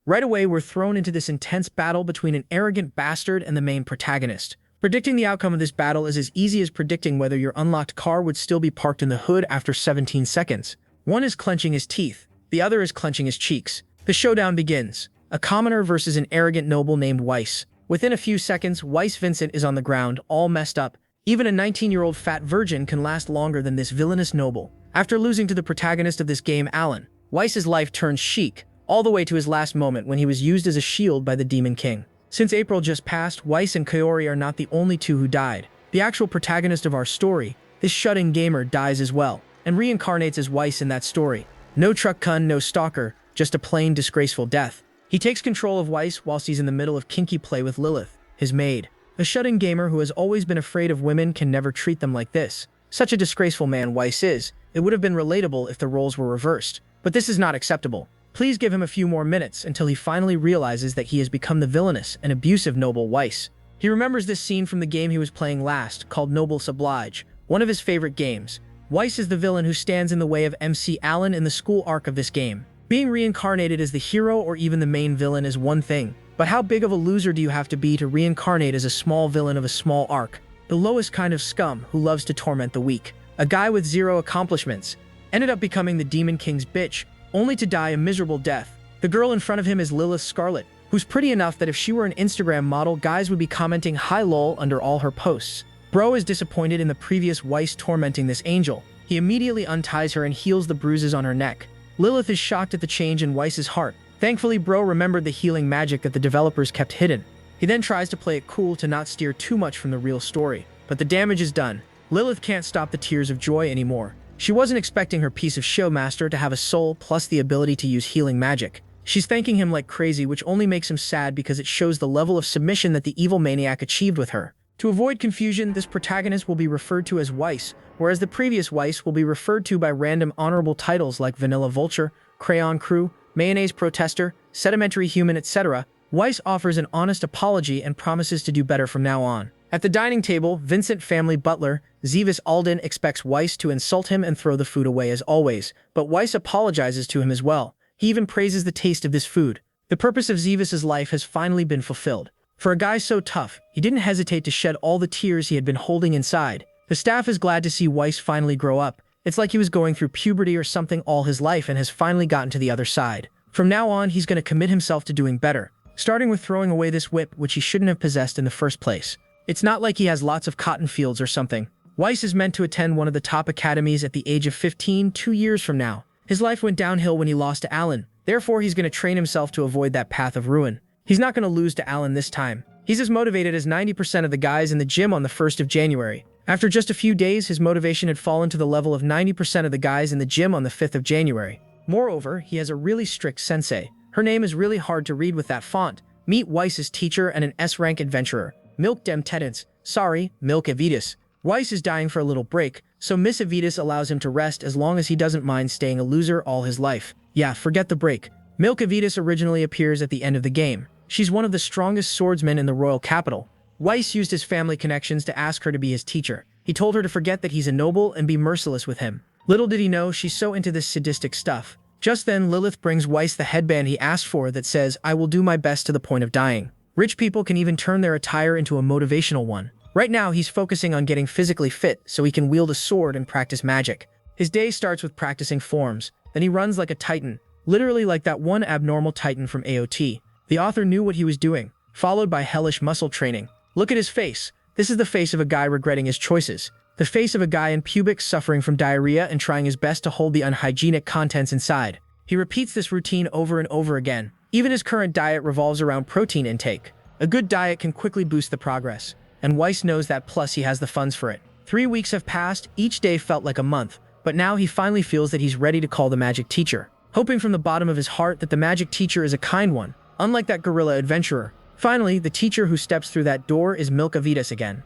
Right away, we're thrown into this intense battle between an arrogant bastard and the main protagonist. Predicting the outcome of this battle is as easy as predicting whether your unlocked car would still be parked in the hood after 17 seconds. One is clenching his teeth, the other is clenching his cheeks. The showdown begins. A commoner versus an arrogant noble named Weiss. Within a few seconds, Weiss Vincent is on the ground, all messed up. Even a 19-year-old fat virgin can last longer than this villainous noble. After losing to the protagonist of this game, Allan, Weiss's life turns chic, all the way to his last moment when he was used as a shield by the Demon King. Since April just passed, Weiss and Kaori are not the only two who died. The actual protagonist of our story, this shut-in gamer, dies as well, and reincarnates as Weiss in that story. No truck kun, no stalker, just a plain disgraceful death. He takes control of Weiss whilst he's in the middle of kinky play with Lilith, his maid. A shut-in gamer who has always been afraid of women can never treat them like this. Such a disgraceful man Weiss is. It would have been relatable if the roles were reversed. But this is not acceptable. Please give him a few more minutes until he finally realizes that he has become the villainous and abusive noble Weiss. He remembers this scene from the game he was playing last, called Noble Oblige, one of his favorite games. Weiss is the villain who stands in the way of MC Allan in the school arc of this game. Being reincarnated as the hero or even the main villain is one thing, but how big of a loser do you have to be to reincarnate as a small villain of a small arc? The lowest kind of scum who loves to torment the weak. A guy with zero accomplishments. Ended up becoming the Demon King's bitch, only to die a miserable death. The girl in front of him is Lilith Scarlet, who's pretty enough that if she were an Instagram model, guys would be commenting "Hi lol" under all her posts. Bro is disappointed in the previous Weiss tormenting this angel. He immediately unties her and heals the bruises on her neck. Lilith is shocked at the change in Weiss's heart. Thankfully, Bro remembered the healing magic that the developers kept hidden. He then tries to play it cool to not steer too much from the real story, but the damage is done. Lilith can't stop the tears of joy anymore. She wasn't expecting her piece of show master to have a soul plus the ability to use healing magic. She's thanking him like crazy, which only makes him sad because it shows the level of submission that the evil maniac achieved with her. To avoid confusion, this protagonist will be referred to as Weiss, whereas the previous Weiss will be referred to by random honorable titles like Vanilla Vulture, Crayon Crew, Mayonnaise Protester, Sedimentary Human, etc. Weiss offers an honest apology and promises to do better from now on. At the dining table, Vincent family butler, Zevis Alden, expects Weiss to insult him and throw the food away as always, but Weiss apologizes to him as well. He even praises the taste of this food. The purpose of Zevis's life has finally been fulfilled. For a guy so tough, he didn't hesitate to shed all the tears he had been holding inside. The staff is glad to see Weiss finally grow up. It's like he was going through puberty or something all his life and has finally gotten to the other side. From now on, he's going to commit himself to doing better, starting with throwing away this whip which he shouldn't have possessed in the first place. It's not like he has lots of cotton fields or something. Weiss is meant to attend one of the top academies at the age of 15, 2 years from now. His life went downhill when he lost to Allan. Therefore, he's going to train himself to avoid that path of ruin. He's not going to lose to Allan this time. He's as motivated as 90% of the guys in the gym on the 1st of January. After just a few days, his motivation had fallen to the level of 90% of the guys in the gym on the 5th of January. Moreover, he has a really strict sensei. Her name is really hard to read with that font. Meet Weiss's teacher and an S-rank adventurer, Milk Dem Tedence. Sorry, Milk Avitus. Weiss is dying for a little break, so Miss Avitus allows him to rest as long as he doesn't mind staying a loser all his life. Yeah, forget the break. Milk Avitus originally appears at the end of the game. She's one of the strongest swordsmen in the royal capital. Weiss used his family connections to ask her to be his teacher. He told her to forget that he's a noble and be merciless with him. Little did he know she's so into this sadistic stuff. Just then, Lilith brings Weiss the headband he asked for that says, "I will do my best to the point of dying." Rich people can even turn their attire into a motivational one. Right now, he's focusing on getting physically fit so he can wield a sword and practice magic. His day starts with practicing forms. Then he runs like a titan, literally like that one abnormal titan from AOT. The author knew what he was doing, followed by hellish muscle training. Look at his face. This is the face of a guy regretting his choices. The face of a guy in pubic suffering from diarrhea and trying his best to hold the unhygienic contents inside. He repeats this routine over and over again. Even his current diet revolves around protein intake. A good diet can quickly boost the progress, and Weiss knows that, plus he has the funds for it. 3 weeks have passed, each day felt like a month, but now he finally feels that he's ready to call the magic teacher, hoping from the bottom of his heart that the magic teacher is a kind one, unlike that gorilla adventurer. Finally, the teacher who steps through that door is Milk Avitus again.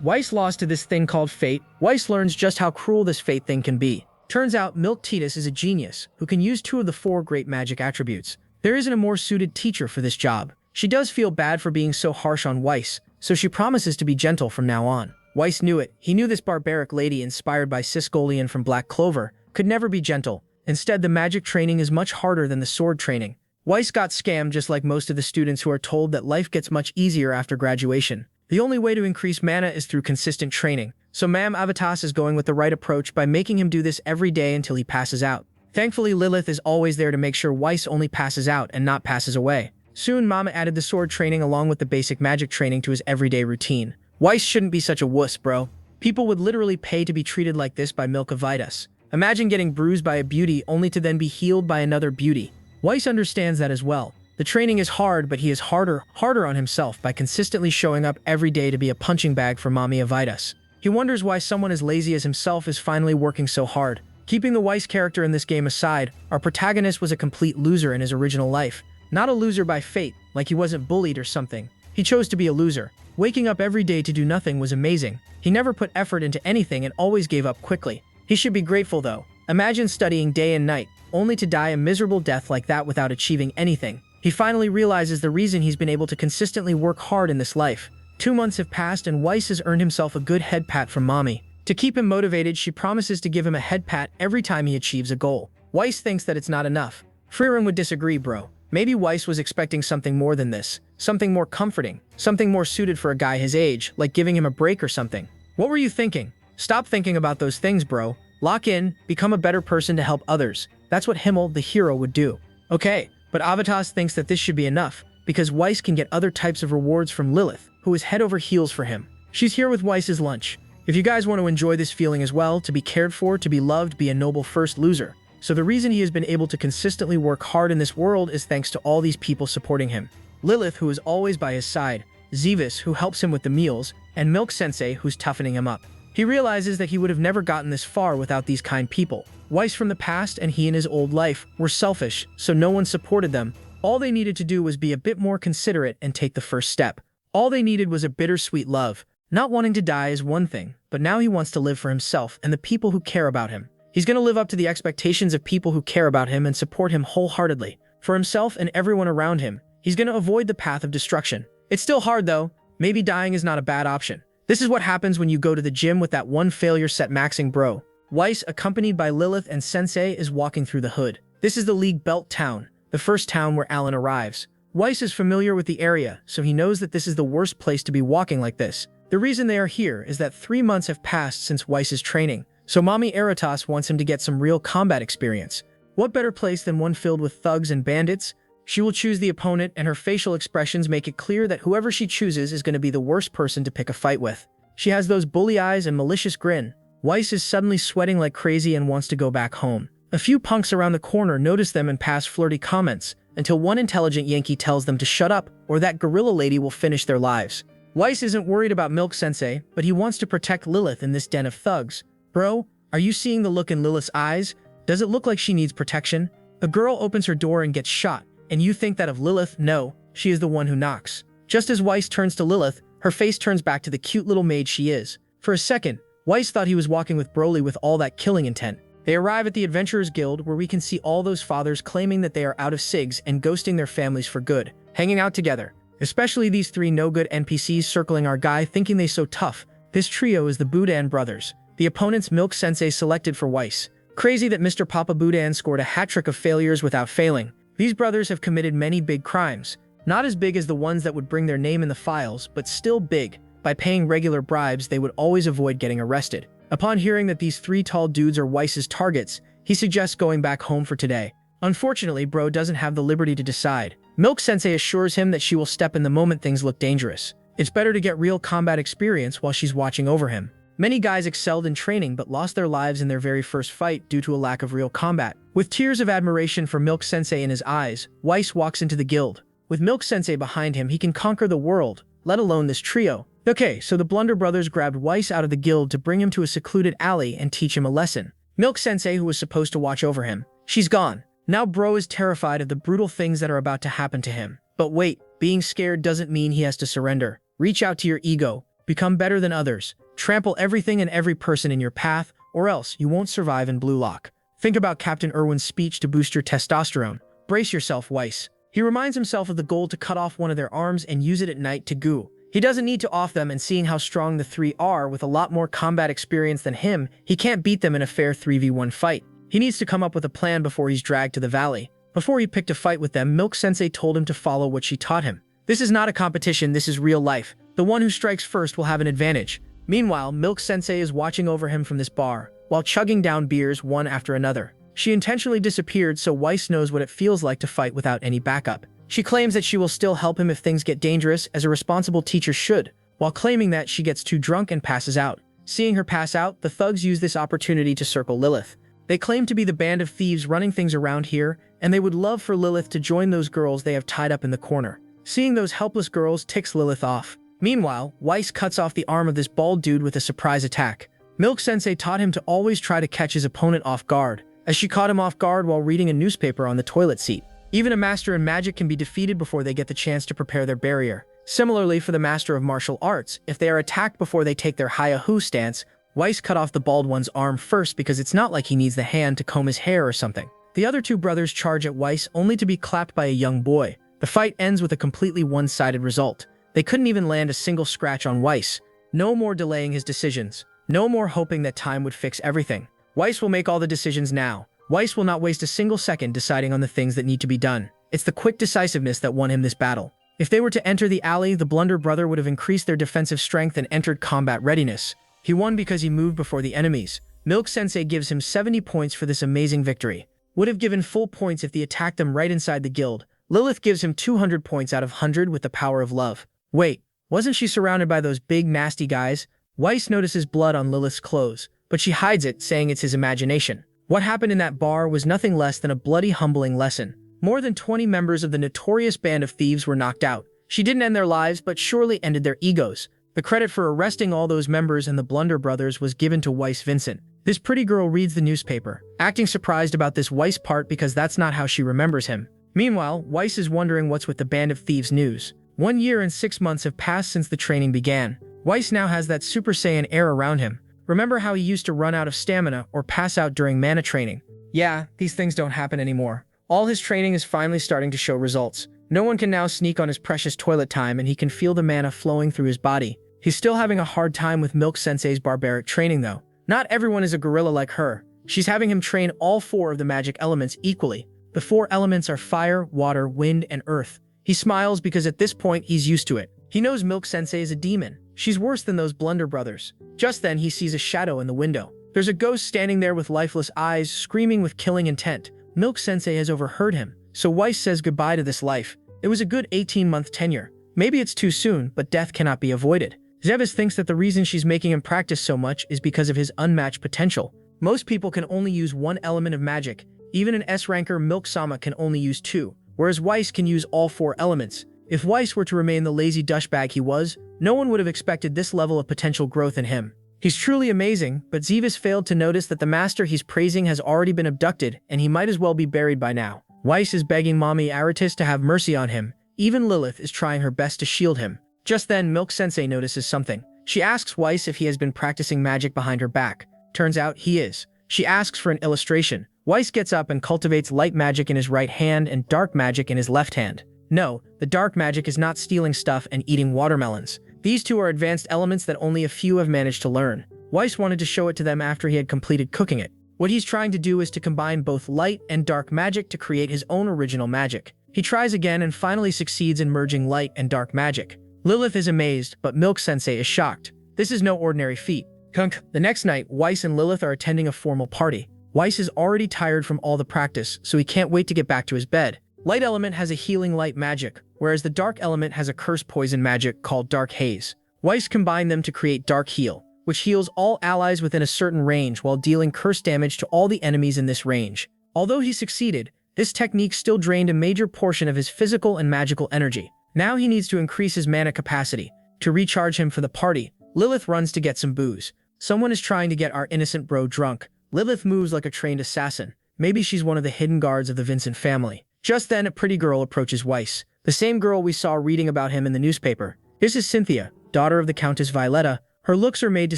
Weiss lost to this thing called fate. Weiss learns just how cruel this fate thing can be. Turns out Milk Titus is a genius who can use 2 of the 4 great magic attributes. There isn't a more suited teacher for this job. She does feel bad for being so harsh on Weiss, so she promises to be gentle from now on. Weiss knew it. He knew this barbaric lady inspired by Sisgolian from Black Clover could never be gentle. Instead, the magic training is much harder than the sword training. Weiss got scammed just like most of the students who are told that life gets much easier after graduation. The only way to increase mana is through consistent training, so Mam Avatas is going with the right approach by making him do this every day until he passes out. Thankfully, Lilith is always there to make sure Weiss only passes out and not passes away. Soon, Mama added the sword training along with the basic magic training to his everyday routine. Weiss shouldn't be such a wuss, bro. People would literally pay to be treated like this by Milkavitas. Imagine getting bruised by a beauty only to then be healed by another beauty. Weiss understands that as well. The training is hard, but he is harder on himself by consistently showing up every day to be a punching bag for Mami Avitas. He wonders why someone as lazy as himself is finally working so hard. Keeping the Weiss character in this game aside, our protagonist was a complete loser in his original life. Not a loser by fate, like he wasn't bullied or something. He chose to be a loser. Waking up every day to do nothing was amazing. He never put effort into anything and always gave up quickly. He should be grateful though. Imagine studying day and night, only to die a miserable death like that without achieving anything. He finally realizes the reason he's been able to consistently work hard in this life. 2 months have passed and Weiss has earned himself a good head pat from Mommy. To keep him motivated, she promises to give him a head pat every time he achieves a goal. Weiss thinks that it's not enough. Frieren would disagree, bro. Maybe Weiss was expecting something more than this. Something more comforting. Something more suited for a guy his age, like giving him a break or something. What were you thinking? Stop thinking about those things, bro. Lock in, become a better person to help others. That's what Himmel, the hero, would do. Okay. But Avatas thinks that this should be enough, because Weiss can get other types of rewards from Lilith, who is head over heels for him. She's here with Weiss's lunch. If you guys want to enjoy this feeling as well, to be cared for, to be loved, be a noble first loser. So the reason he has been able to consistently work hard in this world is thanks to all these people supporting him. Lilith, who is always by his side, Zevis, who helps him with the meals, and Milk Sensei, who's toughening him up. He realizes that he would have never gotten this far without these kind people. Weiss from the past and he in his old life were selfish, so no one supported them. All they needed to do was be a bit more considerate and take the first step. All they needed was a bittersweet love. Not wanting to die is one thing, but now he wants to live for himself and the people who care about him. He's going to live up to the expectations of people who care about him and support him wholeheartedly. For himself and everyone around him, he's going to avoid the path of destruction. It's still hard though. Maybe dying is not a bad option. This is what happens when you go to the gym with that one failure set maxing bro. Weiss, accompanied by Lilith and Sensei, is walking through the hood. This is the League Belt town, the first town where Allan arrives. Weiss is familiar with the area, so he knows that this is the worst place to be walking like this. The reason they are here is that 3 months have passed since Weiss's training, so Mommy Eritas wants him to get some real combat experience. What better place than one filled with thugs and bandits? She will choose the opponent, and her facial expressions make it clear that whoever she chooses is going to be the worst person to pick a fight with. She has those bully eyes and malicious grin. Weiss is suddenly sweating like crazy and wants to go back home. A few punks around the corner notice them and pass flirty comments, until one intelligent Yankee tells them to shut up or that gorilla lady will finish their lives. Weiss isn't worried about Milk Sensei, but he wants to protect Lilith in this den of thugs. Bro, are you seeing the look in Lilith's eyes? Does it look like she needs protection? A girl opens her door and gets shot, and you think that of Lilith? No, she is the one who knocks. Just as Weiss turns to Lilith, her face turns back to the cute little maid she is. For a second, Weiss thought he was walking with Broly with all that killing intent. They arrive at the Adventurers Guild, where we can see all those fathers claiming that they are out of SIGs and ghosting their families for good, hanging out together. Especially these 3 no-good NPCs circling our guy thinking they so tough. This trio is the Boudan brothers, the opponent's Milk Sensei selected for Weiss. Crazy that Mr. Papa Boudan scored a hat-trick of failures without failing. These brothers have committed many big crimes. Not as big as the ones that would bring their name in the files, but still big. By paying regular bribes, they would always avoid getting arrested. Upon hearing that these 3 tall dudes are Weiss's targets, he suggests going back home for today. Unfortunately, bro doesn't have the liberty to decide. Milk Sensei assures him that she will step in the moment things look dangerous. It's better to get real combat experience while she's watching over him. Many guys excelled in training but lost their lives in their very first fight due to a lack of real combat. With tears of admiration for Milk Sensei in his eyes, Weiss walks into the guild. With Milk Sensei behind him, he can conquer the world, let alone this trio. Okay, so the Blunder brothers grabbed Weiss out of the guild to bring him to a secluded alley and teach him a lesson. Milk Sensei, who was supposed to watch over him, she's gone. Now bro is terrified of the brutal things that are about to happen to him. But wait, being scared doesn't mean he has to surrender. Reach out to your ego, become better than others, trample everything and every person in your path, or else you won't survive in Blue Lock. Think about Captain Irwin's speech to boost your testosterone. Brace yourself, Weiss. He reminds himself of the goal to cut off one of their arms and use it at night to goo. He doesn't need to off them, and seeing how strong the 3 are with a lot more combat experience than him, he can't beat them in a fair 3v1 fight. He needs to come up with a plan before he's dragged to the valley. Before he picked a fight with them, Milk Sensei told him to follow what she taught him. This is not a competition, this is real life. The one who strikes first will have an advantage. Meanwhile, Milk Sensei is watching over him from this bar, while chugging down beers one after another. She intentionally disappeared so Weiss knows what it feels like to fight without any backup. She claims that she will still help him if things get dangerous, as a responsible teacher should, while claiming that she gets too drunk and passes out. Seeing her pass out, the thugs use this opportunity to circle Lilith. They claim to be the band of thieves running things around here, and they would love for Lilith to join those girls they have tied up in the corner. Seeing those helpless girls ticks Lilith off. Meanwhile, Weiss cuts off the arm of this bald dude with a surprise attack. Milk Sensei taught him to always try to catch his opponent off guard, as she caught him off guard while reading a newspaper on the toilet seat. Even a master in magic can be defeated before they get the chance to prepare their barrier. Similarly, for the master of martial arts, if they are attacked before they take their hi-ya-hoo stance, Weiss cut off the bald one's arm first because it's not like he needs the hand to comb his hair or something. The other two brothers charge at Weiss only to be clapped by a young boy. The fight ends with a completely one-sided result. They couldn't even land a single scratch on Weiss. No more delaying his decisions. No more hoping that time would fix everything. Weiss will make all the decisions now. Weiss will not waste a single second deciding on the things that need to be done. It's the quick decisiveness that won him this battle. If they were to enter the alley, the Blunder brother would have increased their defensive strength and entered combat readiness. He won because he moved before the enemies. Milk Sensei gives him 70 points for this amazing victory. Would have given full points if he attacked them right inside the guild. Lilith gives him 200 points out of 100 with the power of love. Wait, wasn't she surrounded by those big nasty guys? Weiss notices blood on Lilith's clothes, but she hides it, saying it's his imagination. What happened in that bar was nothing less than a bloody, humbling lesson. More than 20 members of the notorious band of thieves were knocked out. She didn't end their lives, but surely ended their egos. The credit for arresting all those members and the Blunder brothers was given to Weiss Vincent. This pretty girl reads the newspaper, acting surprised about this Weiss part because that's not how she remembers him. Meanwhile, Weiss is wondering what's with the band of thieves news. 1 year and 6 months have passed since the training began. Weiss now has that Super Saiyan air around him. Remember how he used to run out of stamina or pass out during mana training? Yeah, these things don't happen anymore. All his training is finally starting to show results. No one can now sneak on his precious toilet time, and he can feel the mana flowing through his body. He's still having a hard time with Milk Sensei's barbaric training though. Not everyone is a gorilla like her. She's having him train all 4 of the magic elements equally. The 4 elements are fire, water, wind, and earth. He smiles because at this point he's used to it. He knows Milk Sensei is a demon. She's worse than those Blunder brothers. Just then he sees a shadow in the window. There's a ghost standing there with lifeless eyes, screaming with killing intent. Milk Sensei has overheard him, so Weiss says goodbye to this life. It was a good 18-month tenure. Maybe it's too soon, but death cannot be avoided. Zevis thinks that the reason she's making him practice so much is because of his unmatched potential. Most people can only use 1 element of magic. Even an S-ranker Milk-sama can only use 2, whereas Weiss can use all 4 elements. If Weiss were to remain the lazy douchebag he was, no one would have expected this level of potential growth in him. He's truly amazing, but Zevis failed to notice that the master he's praising has already been abducted, and he might as well be buried by now. Weiss is begging Mommy Aratis to have mercy on him. Even Lilith is trying her best to shield him. Just then, Milk Sensei notices something. She asks Weiss if he has been practicing magic behind her back. Turns out he is. She asks for an illustration. Weiss gets up and cultivates light magic in his right hand and dark magic in his left hand. No, the dark magic is not stealing stuff and eating watermelons. These two are advanced elements that only a few have managed to learn. Weiss wanted to show it to them after he had completed cooking it. What he's trying to do is to combine both light and dark magic to create his own original magic. He tries again and finally succeeds in merging light and dark magic. Lilith is amazed, but Milk Sensei is shocked. This is no ordinary feat. The next night, Weiss and Lilith are attending a formal party. Weiss is already tired from all the practice, so he can't wait to get back to his bed. Light element has a healing light magic, whereas the dark element has a curse poison magic called Dark Haze. Weiss combined them to create Dark Heal, which heals all allies within a certain range while dealing curse damage to all the enemies in this range. Although he succeeded, this technique still drained a major portion of his physical and magical energy. Now he needs to increase his mana capacity. To recharge him for the party, Lilith runs to get some booze. Someone is trying to get our innocent bro drunk. Lilith moves like a trained assassin. Maybe she's one of the hidden guards of the Vincent family. Just then, a pretty girl approaches Weiss, the same girl we saw reading about him in the newspaper. This is Cynthia, daughter of the Countess Violetta. Her looks are made to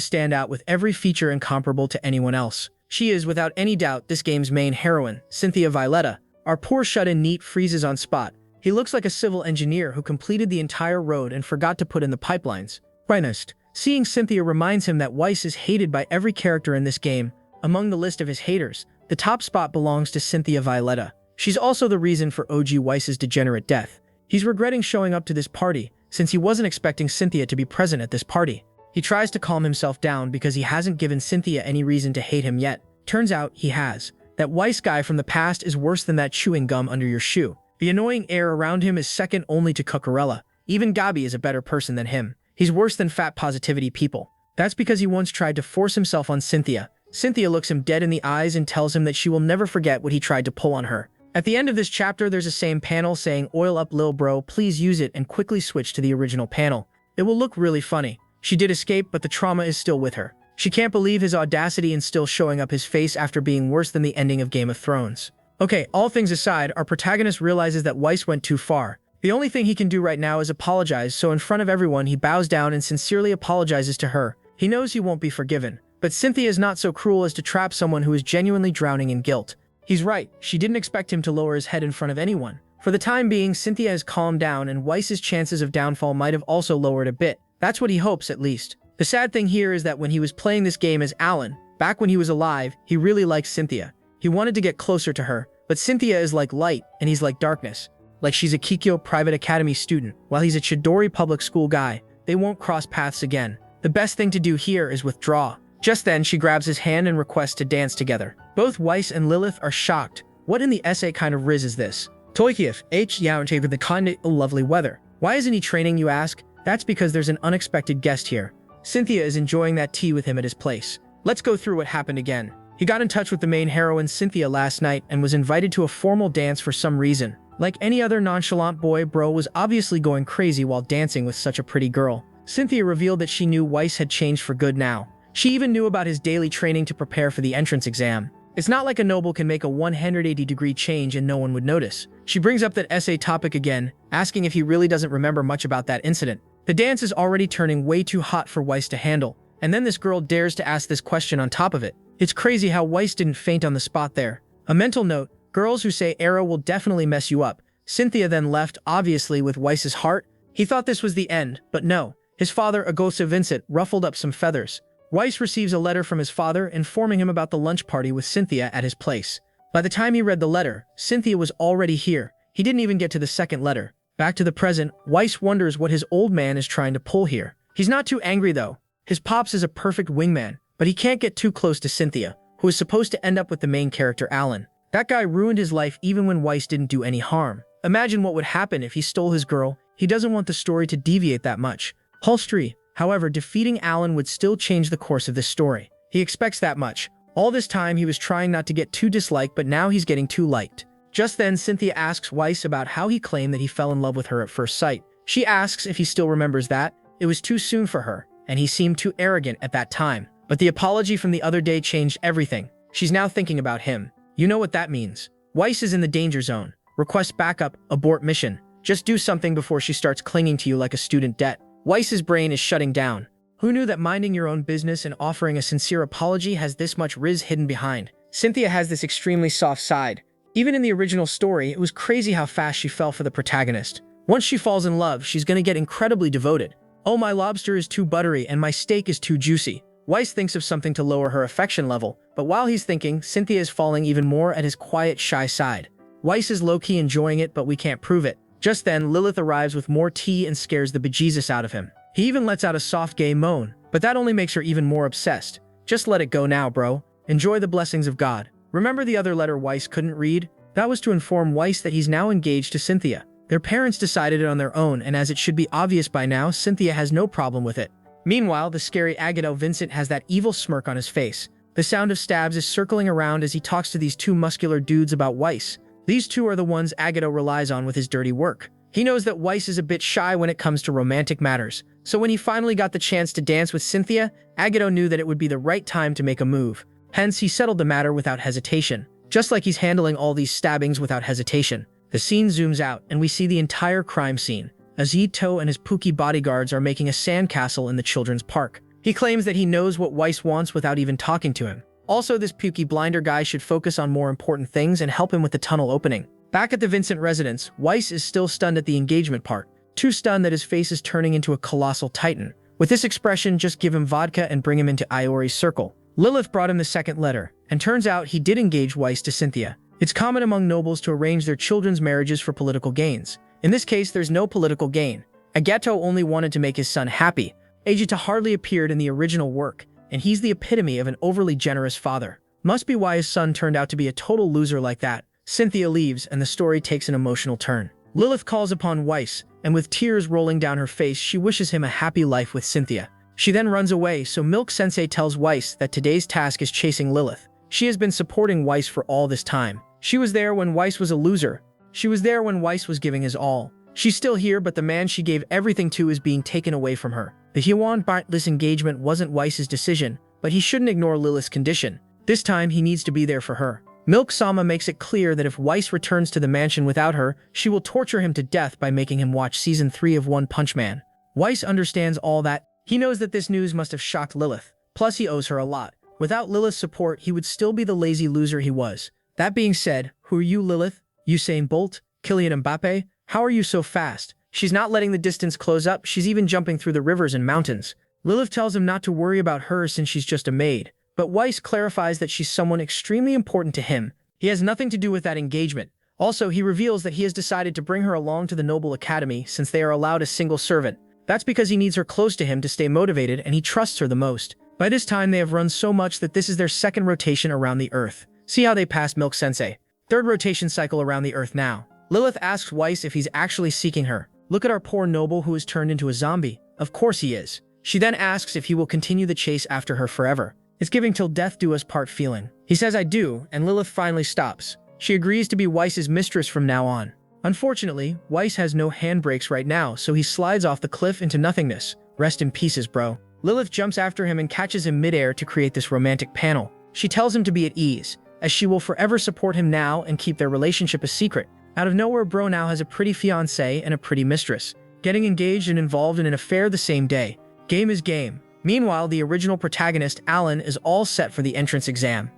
stand out with every feature incomparable to anyone else. She is, without any doubt, this game's main heroine, Cynthia Violetta. Our poor shut-in NEET freezes on spot. He looks like a civil engineer who completed the entire road and forgot to put in the pipelines. Finest. Seeing Cynthia reminds him that Weiss is hated by every character in this game. Among the list of his haters, the top spot belongs to Cynthia Violetta. She's also the reason for OG Weiss's degenerate death. He's regretting showing up to this party, since he wasn't expecting Cynthia to be present at this party. He tries to calm himself down because he hasn't given Cynthia any reason to hate him yet. Turns out he has. That Weiss guy from the past is worse than that chewing gum under your shoe. The annoying air around him is second only to Cucurella. Even Gabi is a better person than him. He's worse than fat positivity people. That's because he once tried to force himself on Cynthia. Cynthia looks him dead in the eyes and tells him that she will never forget what he tried to pull on her. At the end of this chapter, there's a same panel saying, "Oil up lil bro, please use it," and quickly switch to the original panel. It will look really funny. She did escape, but the trauma is still with her. She can't believe his audacity in still showing up his face after being worse than the ending of Game of Thrones. Okay, all things aside, our protagonist realizes that Weiss went too far. The only thing he can do right now is apologize, so in front of everyone he bows down and sincerely apologizes to her. He knows he won't be forgiven. But Cynthia is not so cruel as to trap someone who is genuinely drowning in guilt. He's right, she didn't expect him to lower his head in front of anyone. For the time being, Cynthia has calmed down and Weiss's chances of downfall might have also lowered a bit. That's what he hopes, at least. The sad thing here is that when he was playing this game as Allan, back when he was alive, he really liked Cynthia. He wanted to get closer to her, but Cynthia is like light and he's like darkness. Like she's a Kikyo Private Academy student, while he's a Chidori public school guy. They won't cross paths again. The best thing to do here is withdraw. Just then, she grabs his hand and requests to dance together. Both Weiss and Lilith are shocked. What in the essay kind of riz is this? Toykiev, H. Yauntaver the kind of lovely weather. Why isn't he training, you ask? That's because there's an unexpected guest here. Cynthia is enjoying that tea with him at his place. Let's go through what happened again. He got in touch with the main heroine Cynthia last night and was invited to a formal dance for some reason. Like any other nonchalant boy, bro was obviously going crazy while dancing with such a pretty girl. Cynthia revealed that she knew Weiss had changed for good now. She even knew about his daily training to prepare for the entrance exam. It's not like a noble can make a 180-degree change and no one would notice. She brings up that essay topic again, asking if he really doesn't remember much about that incident. The dance is already turning way too hot for Weiss to handle, and then this girl dares to ask this question on top of it. It's crazy how Weiss didn't faint on the spot there. A mental note, girls who say enro will definitely mess you up. Cynthia then left, obviously with Weiss's heart. He thought this was the end, but no. His father, Agosa Vincent, ruffled up some feathers. Weiss receives a letter from his father informing him about the lunch party with Cynthia at his place. By the time he read the letter, Cynthia was already here. He didn't even get to the second letter. Back to the present, Weiss wonders what his old man is trying to pull here. He's not too angry though. His pops is a perfect wingman, but he can't get too close to Cynthia, who is supposed to end up with the main character Allan. That guy ruined his life even when Weiss didn't do any harm. Imagine what would happen if he stole his girl. He doesn't want the story to deviate that much. Hulstry, however, defeating Allan would still change the course of this story. He expects that much. All this time he was trying not to get too disliked, but now he's getting too liked. Just then, Cynthia asks Weiss about how he claimed that he fell in love with her at first sight. She asks if he still remembers that. It was too soon for her, and he seemed too arrogant at that time. But the apology from the other day changed everything. She's now thinking about him. You know what that means. Weiss is in the danger zone. Request backup, abort mission. Just do something before she starts clinging to you like a student debt. Weiss's brain is shutting down. Who knew that minding your own business and offering a sincere apology has this much riz hidden behind? Cynthia has this extremely soft side. Even in the original story, it was crazy how fast she fell for the protagonist. Once she falls in love, she's gonna get incredibly devoted. Oh, my lobster is too buttery and my steak is too juicy. Weiss thinks of something to lower her affection level, but while he's thinking, Cynthia is falling even more at his quiet, shy side. Weiss is low-key enjoying it, but we can't prove it. Just then, Lilith arrives with more tea and scares the bejesus out of him. He even lets out a soft gay moan, but that only makes her even more obsessed. Just let it go now, bro. Enjoy the blessings of God. Remember the other letter Weiss couldn't read? That was to inform Weiss that he's now engaged to Cynthia. Their parents decided it on their own, and as it should be obvious by now, Cynthia has no problem with it. Meanwhile, the scary Agado Vincent has that evil smirk on his face. The sound of stabs is circling around as he talks to these two muscular dudes about Weiss. These two are the ones Agado relies on with his dirty work. He knows that Weiss is a bit shy when it comes to romantic matters, so when he finally got the chance to dance with Cynthia, Agado knew that it would be the right time to make a move. Hence, he settled the matter without hesitation, just like he's handling all these stabbings without hesitation. The scene zooms out, and we see the entire crime scene. Azito and his Pookie bodyguards are making a sandcastle in the children's park. He claims that he knows what Weiss wants without even talking to him. Also, this Pookie blinder guy should focus on more important things and help him with the tunnel opening. Back at the Vincent residence, Weiss is still stunned at the engagement part. Too stunned that his face is turning into a colossal titan. With this expression, just give him vodka and bring him into Iori's circle. Lilith brought him the second letter, and turns out he did engage Weiss to Cynthia. It's common among nobles to arrange their children's marriages for political gains. In this case, there's no political gain. Ageto only wanted to make his son happy. Agita hardly appeared in the original work, and he's the epitome of an overly generous father. Must be why his son turned out to be a total loser like that. Cynthia leaves, and the story takes an emotional turn. Lilith calls upon Weiss, and with tears rolling down her face, she wishes him a happy life with Cynthia. She then runs away, so Milk Sensei tells Weiss that today's task is chasing Lilith. She has been supporting Weiss for all this time. She was there when Weiss was a loser. She was there when Weiss was giving his all. She's still here, but the man she gave everything to is being taken away from her. The Huan-Bartless engagement wasn't Weiss's decision, but he shouldn't ignore Lilith's condition. This time, he needs to be there for her. Milk-sama makes it clear that if Weiss returns to the mansion without her, she will torture him to death by making him watch Season 3 of One Punch Man. Weiss understands all that. He knows that this news must have shocked Lilith. Plus, he owes her a lot. Without Lilith's support, he would still be the lazy loser he was. That being said, who are you, Lilith? Usain Bolt? Kylian Mbappe? How are you so fast? She's not letting the distance close up, she's even jumping through the rivers and mountains. Lilith tells him not to worry about her since she's just a maid. But Weiss clarifies that she's someone extremely important to him. He has nothing to do with that engagement. Also, he reveals that he has decided to bring her along to the Noble Academy since they are allowed a single servant. That's because he needs her close to him to stay motivated and he trusts her the most. By this time, they have run so much that this is their second rotation around the Earth. See how they passed Milk Sensei. Third rotation cycle around the Earth now. Lilith asks Weiss if he's actually seeking her. Look at our poor noble who has turned into a zombie. Of course he is. She then asks if he will continue the chase after her forever. It's giving till death do us part feeling. He says I do, and Lilith finally stops. She agrees to be Weiss's mistress from now on. Unfortunately, Weiss has no handbrakes right now, so he slides off the cliff into nothingness. Rest in pieces, bro. Lilith jumps after him and catches him midair to create this romantic panel. She tells him to be at ease, as she will forever support him now and keep their relationship a secret. Out of nowhere, bro now has a pretty fiancée and a pretty mistress, getting engaged and involved in an affair the same day. Game is game. Meanwhile, the original protagonist, Allan, is all set for the entrance exam.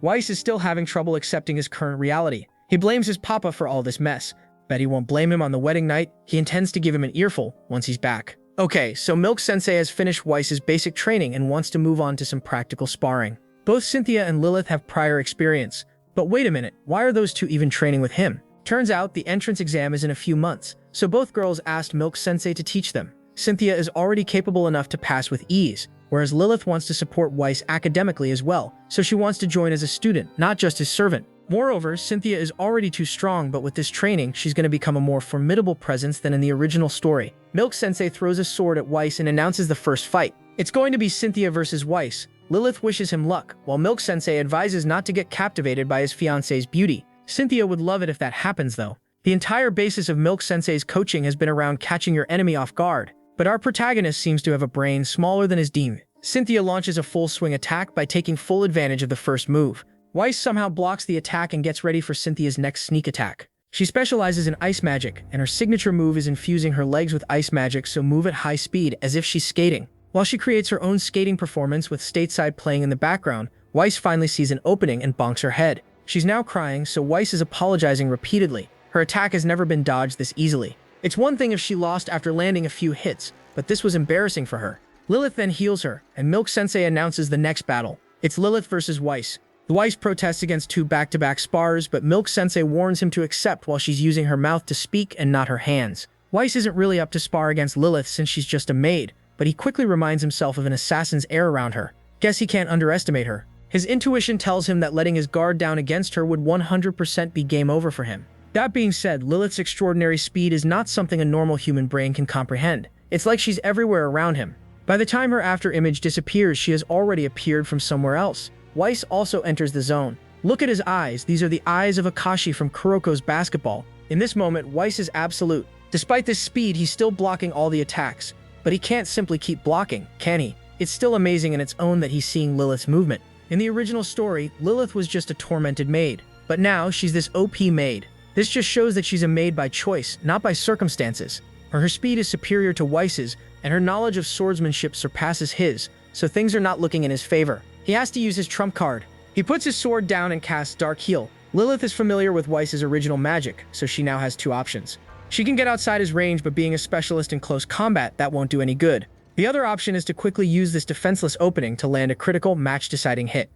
Weiss is still having trouble accepting his current reality. He blames his papa for all this mess. Bet he won't blame him on the wedding night. He intends to give him an earful once he's back. Okay, so Milk Sensei has finished Weiss's basic training and wants to move on to some practical sparring. Both Cynthia and Lilith have prior experience. But wait a minute, why are those two even training with him? Turns out the entrance exam is in a few months, so both girls asked Milk Sensei to teach them. Cynthia is already capable enough to pass with ease, whereas Lilith wants to support Weiss academically as well, so she wants to join as a student, not just his servant. Moreover, Cynthia is already too strong, but with this training, she's going to become a more formidable presence than in the original story. Milk Sensei throws a sword at Weiss and announces the first fight. It's going to be Cynthia versus Weiss. Lilith wishes him luck, while Milk Sensei advises not to get captivated by his fiancée's beauty. Cynthia would love it if that happens, though. The entire basis of Milk Sensei's coaching has been around catching your enemy off guard. But our protagonist seems to have a brain smaller than his demon. Cynthia launches a full swing attack by taking full advantage of the first move. Weiss somehow blocks the attack and gets ready for Cynthia's next sneak attack. She specializes in ice magic, and her signature move is infusing her legs with ice magic, so move at high speed as if she's skating. While she creates her own skating performance with stateside playing in the background, Weiss finally sees an opening and bonks her head. She's now crying, so Weiss is apologizing repeatedly. Her attack has never been dodged this easily. It's one thing if she lost after landing a few hits, but this was embarrassing for her. Lilith then heals her, and Milk Sensei announces the next battle. It's Lilith versus Weiss. Weiss protests against two back-to-back spars, but Milk Sensei warns him to accept while she's using her mouth to speak and not her hands. Weiss isn't really up to spar against Lilith since she's just a maid, but he quickly reminds himself of an assassin's air around her. Guess he can't underestimate her. His intuition tells him that letting his guard down against her would 100% be game over for him. That being said, Lilith's extraordinary speed is not something a normal human brain can comprehend. It's like she's everywhere around him. By the time her after image disappears, she has already appeared from somewhere else. Weiss also enters the zone. Look at his eyes. These are the eyes of Akashi from Kuroko's basketball. In this moment, Weiss is absolute. Despite this speed, he's still blocking all the attacks. But he can't simply keep blocking, can he? It's still amazing in its own that he's seeing Lilith's movement. In the original story, Lilith was just a tormented maid. But now, she's this OP maid. This just shows that she's a maid by choice, not by circumstances. Her speed is superior to Weiss's, and her knowledge of swordsmanship surpasses his, so things are not looking in his favor. He has to use his trump card. He puts his sword down and casts Dark Heal. Lilith is familiar with Weiss's original magic, so she now has two options. She can get outside his range, but being a specialist in close combat, that won't do any good. The other option is to quickly use this defenseless opening to land a critical, match-deciding hit.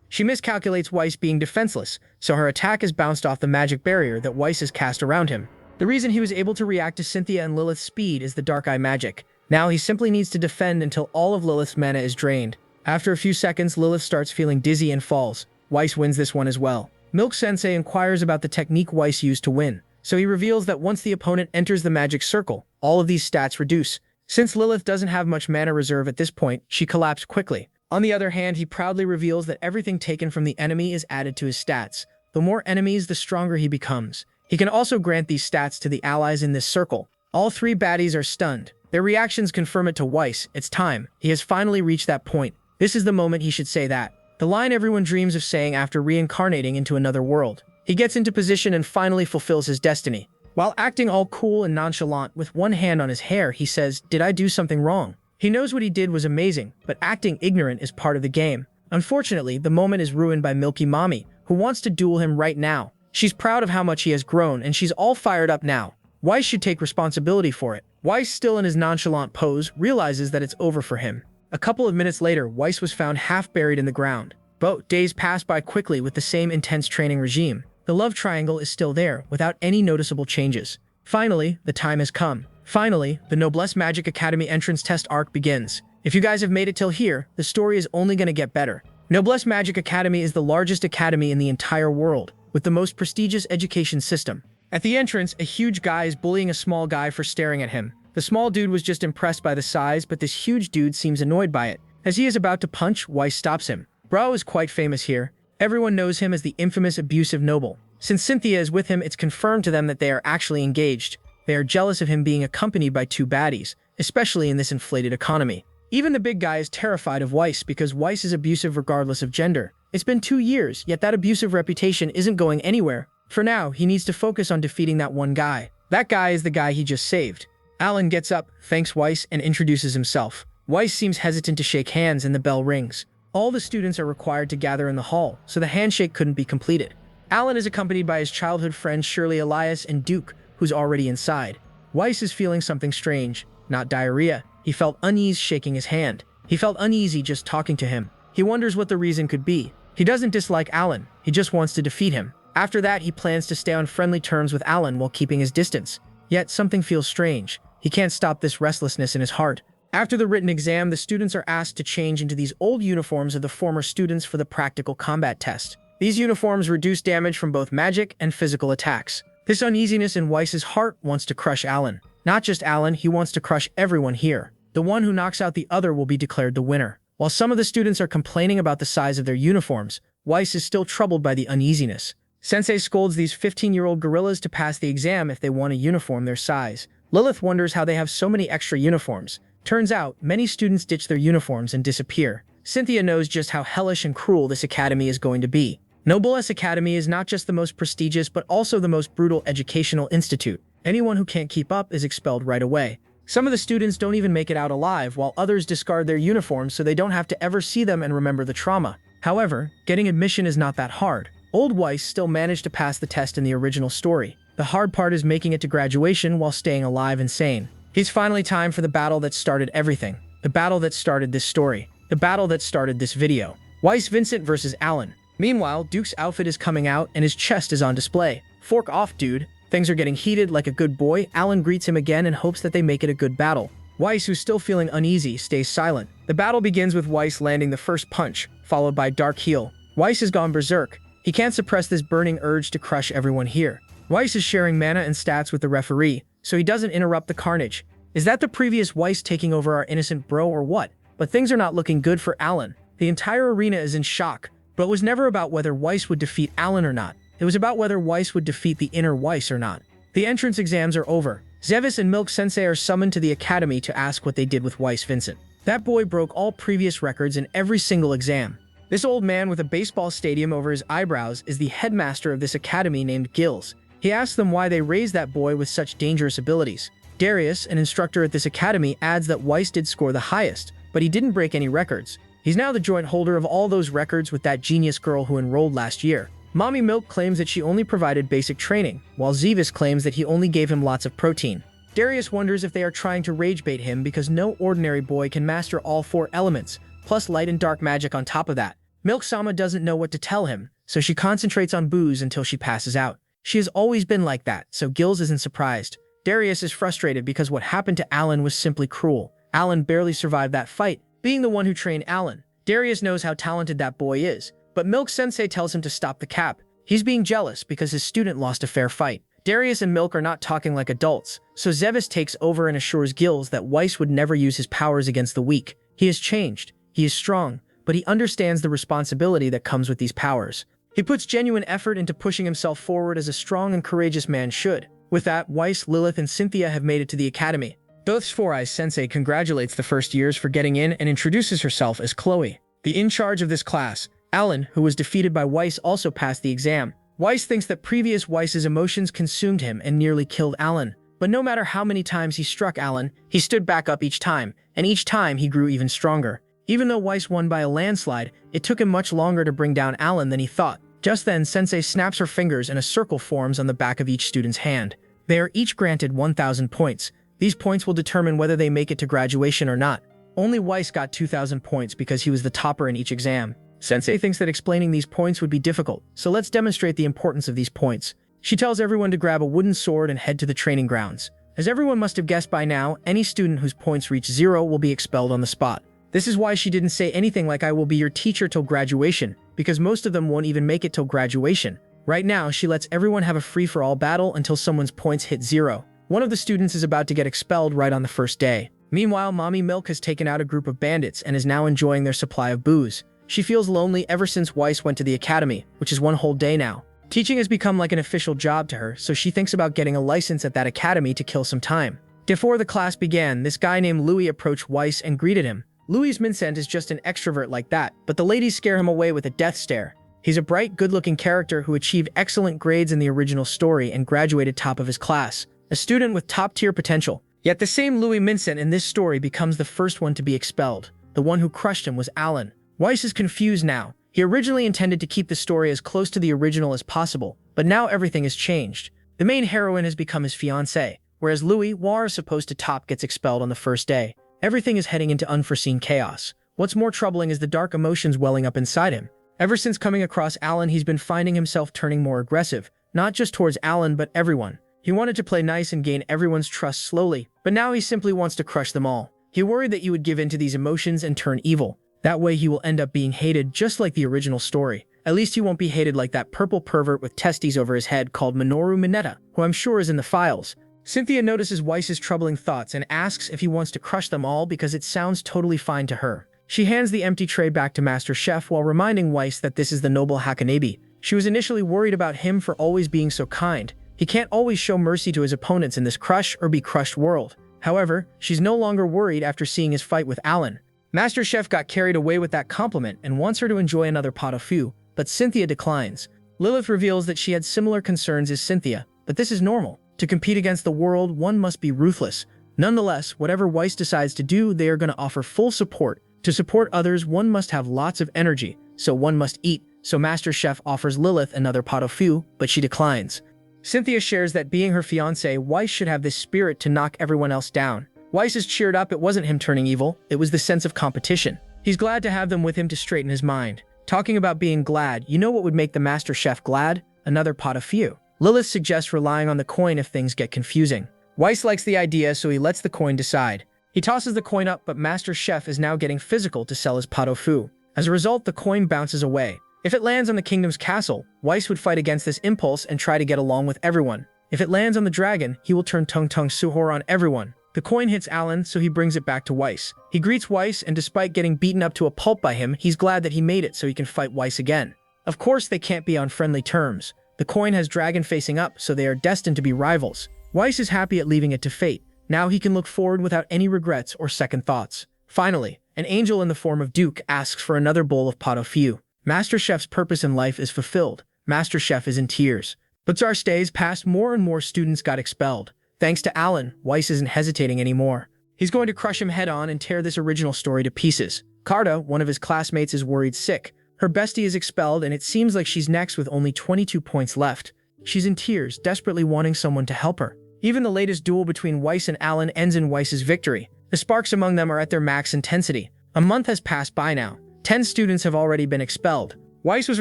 She miscalculates Weiss being defenseless, so her attack is bounced off the magic barrier that Weiss has cast around him. The reason he was able to react to Cynthia and Lilith's speed is the Dark Eye magic. Now he simply needs to defend until all of Lilith's mana is drained. After a few seconds, Lilith starts feeling dizzy and falls. Weiss wins this one as well. Milk Sensei inquires about the technique Weiss used to win, so he reveals that once the opponent enters the magic circle, all of these stats reduce. Since Lilith doesn't have much mana reserve at this point, she collapsed quickly. On the other hand, he proudly reveals that everything taken from the enemy is added to his stats. The more enemies, the stronger he becomes. He can also grant these stats to the allies in this circle. All three baddies are stunned. Their reactions confirm it to Weiss. It's time. He has finally reached that point. This is the moment he should say that. The line everyone dreams of saying after reincarnating into another world. He gets into position and finally fulfills his destiny. While acting all cool and nonchalant with one hand on his hair, he says, "Did I do something wrong?" He knows what he did was amazing, but acting ignorant is part of the game. Unfortunately, the moment is ruined by Milky Mommy, who wants to duel him right now. She's proud of how much he has grown, and she's all fired up now. Weiss should take responsibility for it. Weiss, still in his nonchalant pose, realizes that it's over for him. A couple of minutes later, Weiss was found half buried in the ground. But days pass by quickly with the same intense training regime. The love triangle is still there, without any noticeable changes. Finally, the time has come. Finally, the Noblesse Magic Academy entrance test arc begins. If you guys have made it till here, the story is only going to get better. Noblesse Magic Academy is the largest academy in the entire world, with the most prestigious education system. At the entrance, a huge guy is bullying a small guy for staring at him. The small dude was just impressed by the size, but this huge dude seems annoyed by it. As he is about to punch, Weiss stops him. Bro is quite famous here. Everyone knows him as the infamous abusive noble. Since Cynthia is with him, it's confirmed to them that they are actually engaged. They are jealous of him being accompanied by two baddies, especially in this inflated economy. Even the big guy is terrified of Weiss because Weiss is abusive regardless of gender. It's been 2 years, yet that abusive reputation isn't going anywhere. For now, he needs to focus on defeating that one guy. That guy is the guy he just saved. Allan gets up, thanks Weiss, and introduces himself. Weiss seems hesitant to shake hands and the bell rings. All the students are required to gather in the hall, so the handshake couldn't be completed. Allan is accompanied by his childhood friends Shirley, Elias, and Duke, who's already inside. Weiss is feeling something strange. Not diarrhea. He felt unease shaking his hand. He felt uneasy just talking to him. He wonders what the reason could be. He doesn't dislike Allan. He just wants to defeat him. After that, he plans to stay on friendly terms with Allan while keeping his distance. Yet something feels strange. He can't stop this restlessness in his heart. After the written exam, the students are asked to change into these old uniforms of the former students for the practical combat test. These uniforms reduce damage from both magic and physical attacks. This uneasiness in Weiss's heart wants to crush Allan. Not just Allan, he wants to crush everyone here. The one who knocks out the other will be declared the winner. While some of the students are complaining about the size of their uniforms, Weiss is still troubled by the uneasiness. Sensei scolds these 15-year-old gorillas to pass the exam if they want a uniform their size. Lilith wonders how they have so many extra uniforms. Turns out, many students ditch their uniforms and disappear. Cynthia knows just how hellish and cruel this academy is going to be. Noblesse Academy is not just the most prestigious, but also the most brutal educational institute. Anyone who can't keep up is expelled right away. Some of the students don't even make it out alive, while others discard their uniforms so they don't have to ever see them and remember the trauma. However, getting admission is not that hard. Old Weiss still managed to pass the test in the original story. The hard part is making it to graduation while staying alive and sane. It's finally time for the battle that started everything. The battle that started this story. The battle that started this video. Weiss Vincent versus Allan. Meanwhile, Duke's outfit is coming out and his chest is on display. Fork off, dude. Things are getting heated. Like a good boy, Allan greets him again and hopes that they make it a good battle. Weiss, who's still feeling uneasy, stays silent. The battle begins with Weiss landing the first punch, followed by Dark Heel. Weiss has gone berserk. He can't suppress this burning urge to crush everyone here. Weiss is sharing mana and stats with the referee, so he doesn't interrupt the carnage. Is that the previous Weiss taking over our innocent bro or what? But things are not looking good for Allan. The entire arena is in shock, but it was never about whether Weiss would defeat Allan or not. It was about whether Weiss would defeat the inner Weiss or not. The entrance exams are over. Zevis and Milk Sensei are summoned to the academy to ask what they did with Weiss Vincent. That boy broke all previous records in every single exam. This old man with a baseball stadium over his eyebrows is the headmaster of this academy named Gills. He asks them why they raised that boy with such dangerous abilities. Darius, an instructor at this academy, adds that Weiss did score the highest, but he didn't break any records. He's now the joint holder of all those records with that genius girl who enrolled last year. Mommy Milk claims that she only provided basic training, while Zevis claims that he only gave him lots of protein. Darius wonders if they are trying to rage bait him because no ordinary boy can master all 4 elements, plus light and dark magic on top of that. Milk-sama doesn't know what to tell him, so she concentrates on booze until she passes out. She has always been like that, so Gills isn't surprised. Darius is frustrated because what happened to Allan was simply cruel. Allan barely survived that fight, being the one who trained Allan. Darius knows how talented that boy is, but Milk Sensei tells him to stop the cap. He's being jealous because his student lost a fair fight. Darius and Milk are not talking like adults, so Zevis takes over and assures Gills that Weiss would never use his powers against the weak. He has changed. He is strong, but he understands the responsibility that comes with these powers. He puts genuine effort into pushing himself forward as a strong and courageous man should. With that, Weiss, Lilith, and Cynthia have made it to the academy. Both Four Eyes Sensei congratulates the first years for getting in and introduces herself as Chloe. The in charge of this class, Allan, who was defeated by Weiss, also passed the exam. Weiss thinks that previous Weiss's emotions consumed him and nearly killed Allan. But no matter how many times he struck Allan, he stood back up each time, and each time he grew even stronger. Even though Weiss won by a landslide, it took him much longer to bring down Allan than he thought. Just then, Sensei snaps her fingers and a circle forms on the back of each student's hand. They are each granted 1,000 points. These points will determine whether they make it to graduation or not. Only Weiss got 2,000 points because he was the topper in each exam. Sensei thinks that explaining these points would be difficult, so let's demonstrate the importance of these points. She tells everyone to grab a wooden sword and head to the training grounds. As everyone must have guessed by now, any student whose points reach 0 will be expelled on the spot. This is why she didn't say anything like "I will be your teacher till graduation," because most of them won't even make it till graduation. Right now, she lets everyone have a free-for-all battle until someone's points hit 0. One of the students is about to get expelled right on the first day. Meanwhile, Mommy Milk has taken out a group of bandits and is now enjoying their supply of booze. She feels lonely ever since Weiss went to the academy, which is one whole day now. Teaching has become like an official job to her, so she thinks about getting a license at that academy to kill some time. Before the class began, this guy named Louis approached Weiss and greeted him. Louis Vincent is just an extrovert like that, but the ladies scare him away with a death stare. He's a bright, good-looking character who achieved excellent grades in the original story and graduated top of his class, a student with top-tier potential. Yet the same Louis Vincent in this story becomes the first one to be expelled. The one who crushed him was Allan. Weiss is confused now. He originally intended to keep the story as close to the original as possible, but now everything has changed. The main heroine has become his fiancée, whereas Louis, War is supposed to top, gets expelled on the first day. Everything is heading into unforeseen chaos. What's more troubling is the dark emotions welling up inside him. Ever since coming across Allan, he's been finding himself turning more aggressive, not just towards Allan but everyone. He wanted to play nice and gain everyone's trust slowly, but now he simply wants to crush them all. He worried that you would give in to these emotions and turn evil. That way he will end up being hated just like the original story. At least he won't be hated like that purple pervert with testes over his head called Minoru Mineta, who I'm sure is in the files. Cynthia notices Weiss's troubling thoughts and asks if he wants to crush them all because it sounds totally fine to her. She hands the empty tray back to Master Chef while reminding Weiss that this is the noble Hakanebi. She was initially worried about him for always being so kind. He can't always show mercy to his opponents in this crush or be crushed world. However, she's no longer worried after seeing his fight with Allan. Master Chef got carried away with that compliment and wants her to enjoy another pot of foo, but Cynthia declines. Lilith reveals that she had similar concerns as Cynthia, but this is normal. To compete against the world, one must be ruthless. Nonetheless, whatever Weiss decides to do, they are going to offer full support. To support others, one must have lots of energy, so one must eat. So Master Chef offers Lilith another pot of foo, but she declines. Cynthia shares that being her fiancé, Weiss should have this spirit to knock everyone else down. Weiss is cheered up. It wasn't him turning evil, it was the sense of competition. He's glad to have them with him to straighten his mind. Talking about being glad, you know what would make the Master Chef glad? Another pot of foo. Lilith suggests relying on the coin if things get confusing. Weiss likes the idea, so he lets the coin decide. He tosses the coin up, but Master Chef is now getting physical to sell his pot of foo. As a result, the coin bounces away. If it lands on the kingdom's castle, Weiss would fight against this impulse and try to get along with everyone. If it lands on the dragon, he will turn Tung Tung Suhor on everyone. The coin hits Allan, so he brings it back to Weiss. He greets Weiss, and despite getting beaten up to a pulp by him, he's glad that he made it so he can fight Weiss again. Of course, they can't be on friendly terms. The coin has dragon facing up, so they are destined to be rivals. Weiss is happy at leaving it to fate. Now he can look forward without any regrets or second thoughts. Finally, an angel in the form of Duke asks for another bowl of pot au feu. Master Chef's purpose in life is fulfilled. Master Chef is in tears. But our days passed, more and more students got expelled. Thanks to Allan, Weiss isn't hesitating anymore. He's going to crush him head-on and tear this original story to pieces. Carta, one of his classmates, is worried sick. Her bestie is expelled, and it seems like she's next with only 22 points left. She's in tears, desperately wanting someone to help her. Even the latest duel between Weiss and Allan ends in Weiss's victory. The sparks among them are at their max intensity. A month has passed by now. 10 students have already been expelled. Weiss was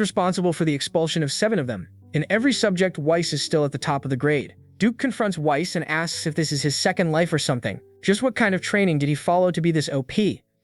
responsible for the expulsion of 7 of them. In every subject, Weiss is still at the top of the grade. Duke confronts Weiss and asks if this is his second life or something. Just what kind of training did he follow to be this OP?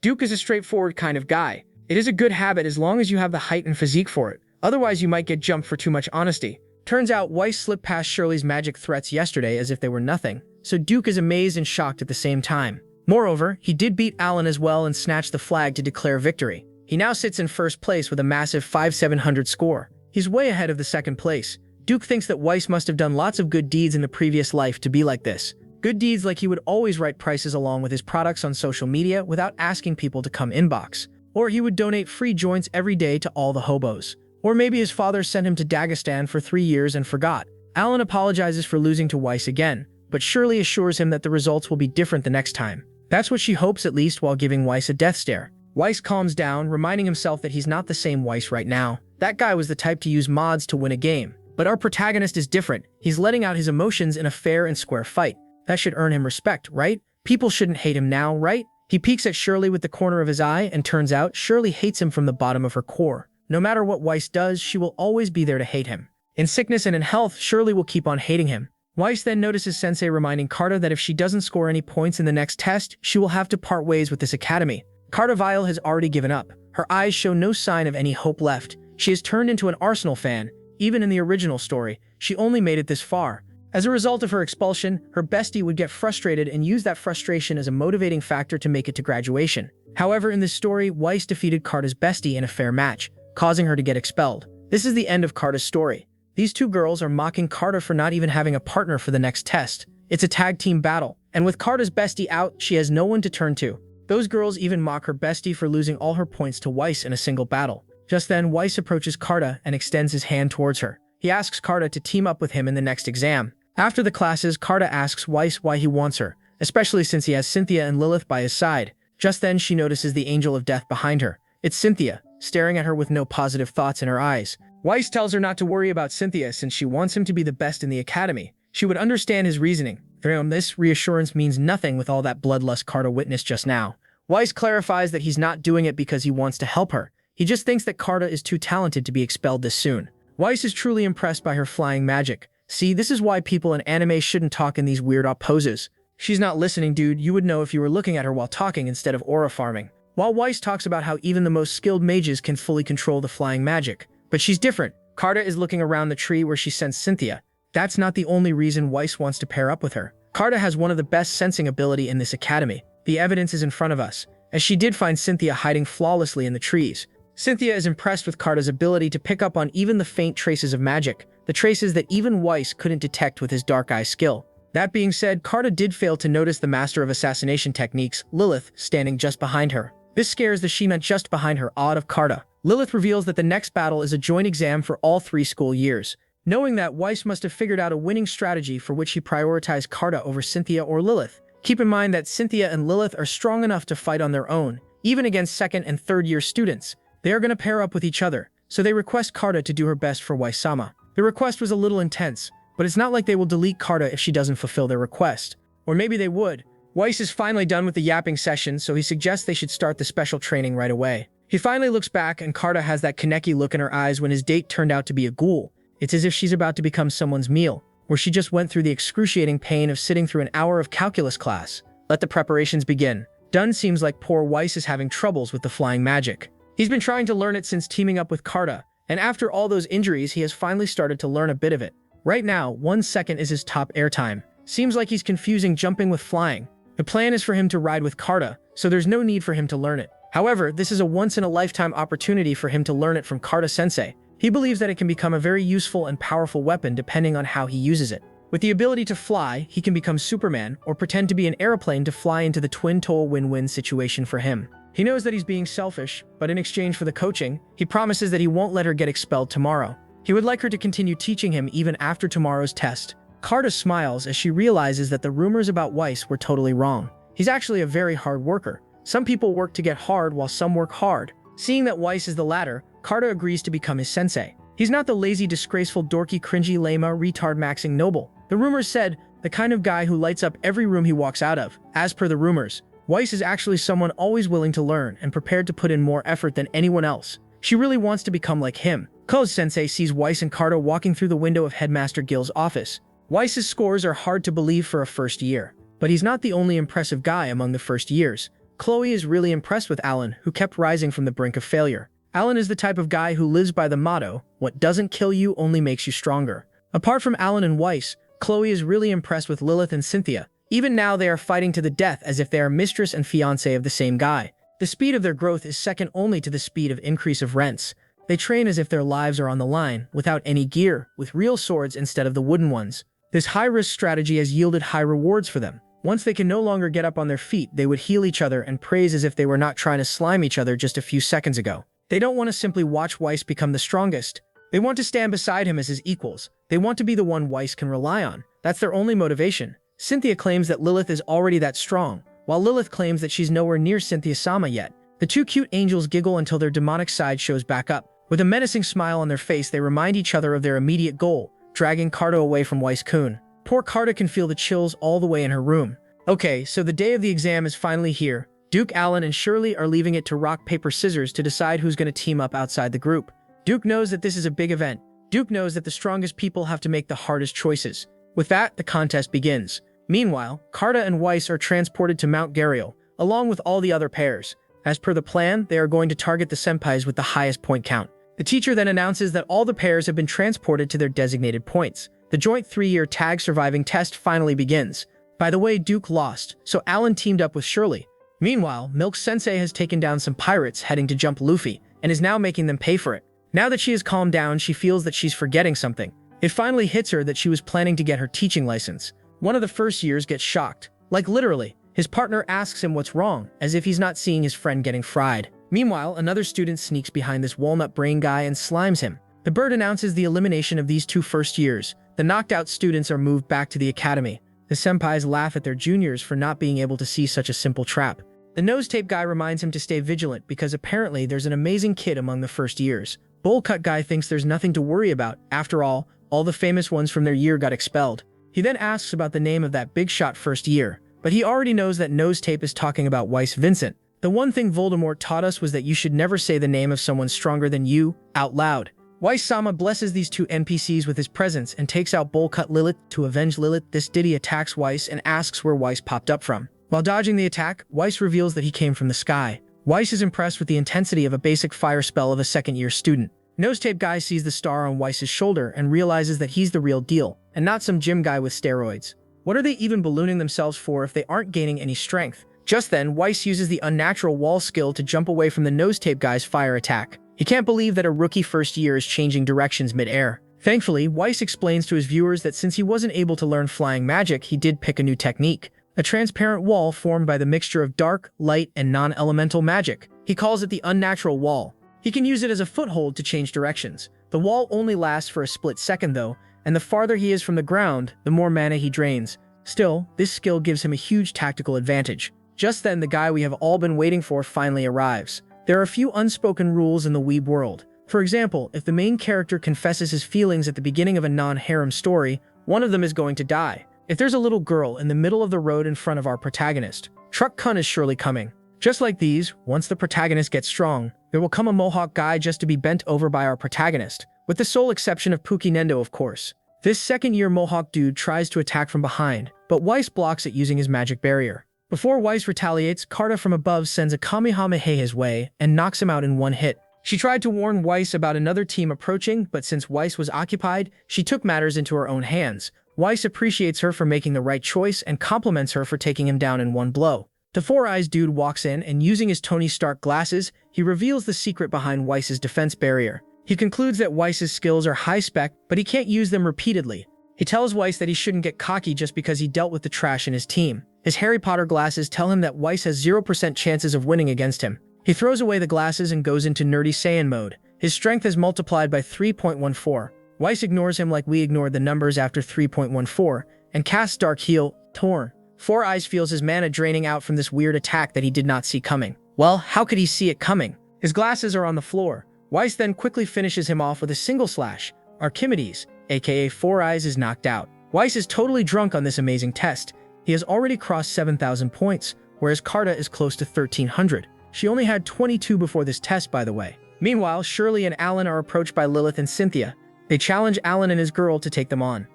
Duke is a straightforward kind of guy. It is a good habit as long as you have the height and physique for it. Otherwise, you might get jumped for too much honesty. Turns out, Weiss slipped past Shirley's magic threats yesterday as if they were nothing, so Duke is amazed and shocked at the same time. Moreover, he did beat Allan as well and snatched the flag to declare victory. He now sits in first place with a massive 5,700 score. He's way ahead of the second place. Duke thinks that Weiss must have done lots of good deeds in the previous life to be like this. Good deeds like he would always write prices along with his products on social media without asking people to come inbox. Or he would donate free joints every day to all the hobos. Or maybe his father sent him to Dagestan for 3 years and forgot. Allan apologizes for losing to Weiss again, but Shirley assures him that the results will be different the next time. That's what she hopes, at least, while giving Weiss a death stare. Weiss calms down, reminding himself that he's not the same Weiss right now. That guy was the type to use mods to win a game. But our protagonist is different. He's letting out his emotions in a fair and square fight. That should earn him respect, right? People shouldn't hate him now, right? He peeks at Shirley with the corner of his eye, and turns out Shirley hates him from the bottom of her core. No matter what Weiss does, she will always be there to hate him. In sickness and in health, Shirley will keep on hating him. Weiss then notices Sensei reminding Carta that if she doesn't score any points in the next test, she will have to part ways with this academy. Carta Vile has already given up. Her eyes show no sign of any hope left. She has turned into an Arsenal fan. Even in the original story, she only made it this far. As a result of her expulsion, her bestie would get frustrated and use that frustration as a motivating factor to make it to graduation. However, in this story, Weiss defeated Carta's bestie in a fair match, causing her to get expelled. This is the end of Carta's story. These two girls are mocking Carta for not even having a partner for the next test. It's a tag team battle, and with Carta's bestie out, she has no one to turn to. Those girls even mock her bestie for losing all her points to Weiss in a single battle. Just then, Weiss approaches Carta and extends his hand towards her. He asks Carta to team up with him in the next exam. After the classes, Carta asks Weiss why he wants her, especially since he has Cynthia and Lilith by his side. Just then, she notices the angel of death behind her. It's Cynthia, staring at her with no positive thoughts in her eyes. Weiss tells her not to worry about Cynthia since she wants him to be the best in the academy. She would understand his reasoning. This reassurance means nothing with all that bloodlust Carta witnessed just now. Weiss clarifies that he's not doing it because he wants to help her. He just thinks that Carta is too talented to be expelled this soon. Weiss is truly impressed by her flying magic. See, this is why people in anime shouldn't talk in these weird poses. She's not listening, dude. You would know if you were looking at her while talking instead of aura farming. While Weiss talks about how even the most skilled mages can fully control the flying magic. But she's different. Carta is looking around the tree where she sensed Cynthia. That's not the only reason Weiss wants to pair up with her. Carta has one of the best sensing ability in this academy. The evidence is in front of us, as she did find Cynthia hiding flawlessly in the trees. Cynthia is impressed with Carta's ability to pick up on even the faint traces of magic, the traces that even Weiss couldn't detect with his dark eye skill. That being said, Carta did fail to notice the master of assassination techniques, Lilith, standing just behind her. This scares the Shima just behind her awed of Carta. Lilith reveals that the next battle is a joint exam for all 3 school years. Knowing that, Weiss must have figured out a winning strategy for which he prioritized Carta over Cynthia or Lilith. Keep in mind that Cynthia and Lilith are strong enough to fight on their own, even against 2nd and 3rd year students. They are going to pair up with each other, so they request Carta to do her best for Weiss-sama. The request was a little intense, but it's not like they will delete Carta if she doesn't fulfill their request. Or maybe they would. Weiss is finally done with the yapping session, so he suggests they should start the special training right away. He finally looks back, and Carta has that Kaneki look in her eyes when his date turned out to be a ghoul. It's as if she's about to become someone's meal, where she just went through the excruciating pain of sitting through an hour of calculus class. Let the preparations begin. Done seems like poor Weiss is having troubles with the flying magic. He's been trying to learn it since teaming up with Carta, and after all those injuries, he has finally started to learn a bit of it. Right now, 1 second is his top airtime. Seems like he's confusing jumping with flying. The plan is for him to ride with Carta, so there's no need for him to learn it. However, this is a once-in-a-lifetime opportunity for him to learn it from Carta-sensei. He believes that it can become a very useful and powerful weapon depending on how he uses it. With the ability to fly, he can become Superman or pretend to be an airplane to fly into the twin-toll win-win situation for him. He knows that he's being selfish, but in exchange for the coaching, he promises that he won't let her get expelled tomorrow. He would like her to continue teaching him even after tomorrow's test. Carta smiles as she realizes that the rumors about Weiss were totally wrong. He's actually a very hard worker. Some people work to get hard while some work hard. Seeing that Weiss is the latter, Carta agrees to become his sensei. He's not the lazy, disgraceful, dorky, cringy, lame-a, retard-maxing noble. The rumors said, the kind of guy who lights up every room he walks out of. As per the rumors, Weiss is actually someone always willing to learn and prepared to put in more effort than anyone else. She really wants to become like him. Koz-sensei sees Weiss and Carta walking through the window of Headmaster Gil's office. Weiss's scores are hard to believe for a first year, but he's not the only impressive guy among the first years. Chloe is really impressed with Allan, who kept rising from the brink of failure. Allan is the type of guy who lives by the motto, "What doesn't kill you only makes you stronger." Apart from Allan and Weiss, Chloe is really impressed with Lilith and Cynthia. Even now they are fighting to the death as if they are mistress and fiancé of the same guy. The speed of their growth is second only to the speed of increase of rents. They train as if their lives are on the line, without any gear, with real swords instead of the wooden ones. This high-risk strategy has yielded high rewards for them. Once they can no longer get up on their feet, they would heal each other and praise as if they were not trying to slime each other just a few seconds ago. They don't want to simply watch Weiss become the strongest. They want to stand beside him as his equals. They want to be the one Weiss can rely on. That's their only motivation. Cynthia claims that Lilith is already that strong, while Lilith claims that she's nowhere near Cynthia-sama yet. The two cute angels giggle until their demonic side shows back up. With a menacing smile on their face, they remind each other of their immediate goal, dragging Carta away from Weiss-kun. Poor Carta can feel the chills all the way in her room. Okay, so the day of the exam is finally here. Duke, Allan, and Shirley are leaving it to rock, paper, scissors to decide who's going to team up outside the group. Duke knows that this is a big event. Duke knows that the strongest people have to make the hardest choices. With that, the contest begins. Meanwhile, Carta and Weiss are transported to Mount Gariel, along with all the other pairs. As per the plan, they are going to target the senpais with the highest point count. The teacher then announces that all the pairs have been transported to their designated points. The joint 3-year tag surviving test finally begins. By the way, Duke lost, so Allan teamed up with Shirley. Meanwhile, Milk Sensei has taken down some pirates heading to jump Luffy, and is now making them pay for it. Now that she has calmed down, she feels that she's forgetting something. It finally hits her that she was planning to get her teaching license. One of the first years gets shocked. Like literally. His partner asks him what's wrong, as if he's not seeing his friend getting fried. Meanwhile, another student sneaks behind this walnut brain guy and slimes him. The bird announces the elimination of these two first years. The knocked out students are moved back to the academy. The senpais laugh at their juniors for not being able to see such a simple trap. The nose tape guy reminds him to stay vigilant because apparently there's an amazing kid among the first years. Bowl cut guy thinks there's nothing to worry about. After all the famous ones from their year got expelled. He then asks about the name of that big shot first year, but he already knows that nose tape is talking about Weiss Vincent. The one thing Voldemort taught us was that you should never say the name of someone stronger than you out loud. Weiss-sama blesses these two NPCs with his presence and takes out Bowl Cut Lilith to avenge Lilith. This ditty attacks Weiss and asks where Weiss popped up from. While dodging the attack, Weiss reveals that he came from the sky. Weiss is impressed with the intensity of a basic fire spell of a second-year student. Nose tape guy sees the star on Weiss's shoulder and realizes that he's the real deal, and not some gym guy with steroids. What are they even ballooning themselves for if they aren't gaining any strength? Just then, Weiss uses the unnatural wall skill to jump away from the nose tape guy's fire attack. He can't believe that a rookie first year is changing directions mid-air. Thankfully, Weiss explains to his viewers that since he wasn't able to learn flying magic, he did pick a new technique. A transparent wall formed by the mixture of dark, light, and non-elemental magic. He calls it the unnatural wall. He can use it as a foothold to change directions. The wall only lasts for a split second though, and the farther he is from the ground, the more mana he drains. Still, this skill gives him a huge tactical advantage. Just then, the guy we have all been waiting for finally arrives. There are a few unspoken rules in the weeb world. For example, if the main character confesses his feelings at the beginning of a non-harem story, one of them is going to die. If there's a little girl in the middle of the road in front of our protagonist, Truck Kun is surely coming. Just like these, once the protagonist gets strong, there will come a mohawk guy just to be bent over by our protagonist, with the sole exception of Pookie Nendo, of course. This second-year mohawk dude tries to attack from behind, but Weiss blocks it using his magic barrier. Before Weiss retaliates, Carta from above sends a Kamehameha his way and knocks him out in one hit. She tried to warn Weiss about another team approaching, but since Weiss was occupied, she took matters into her own hands. Weiss appreciates her for making the right choice and compliments her for taking him down in one blow. The Four Eyes dude walks in and using his Tony Stark glasses, he reveals the secret behind Weiss's defense barrier. He concludes that Weiss's skills are high-spec, but he can't use them repeatedly. He tells Weiss that he shouldn't get cocky just because he dealt with the trash in his team. His Harry Potter glasses tell him that Weiss has 0% chances of winning against him. He throws away the glasses and goes into Nerdy Saiyan mode. His strength is multiplied by 3.14. Weiss ignores him like we ignored the numbers after 3.14, and casts Dark Heal, Torn. Four Eyes feels his mana draining out from this weird attack that he did not see coming. Well, how could he see it coming? His glasses are on the floor. Weiss then quickly finishes him off with a single slash. Archimedes, aka Four Eyes, is knocked out. Weiss is totally drunk on this amazing test. He has already crossed 7,000 points, whereas Carta is close to 1300. She only had 22 before this test, by the way. Meanwhile, Shirley and Allan are approached by Lilith and Cynthia. They challenge Allan and his girl to take them on.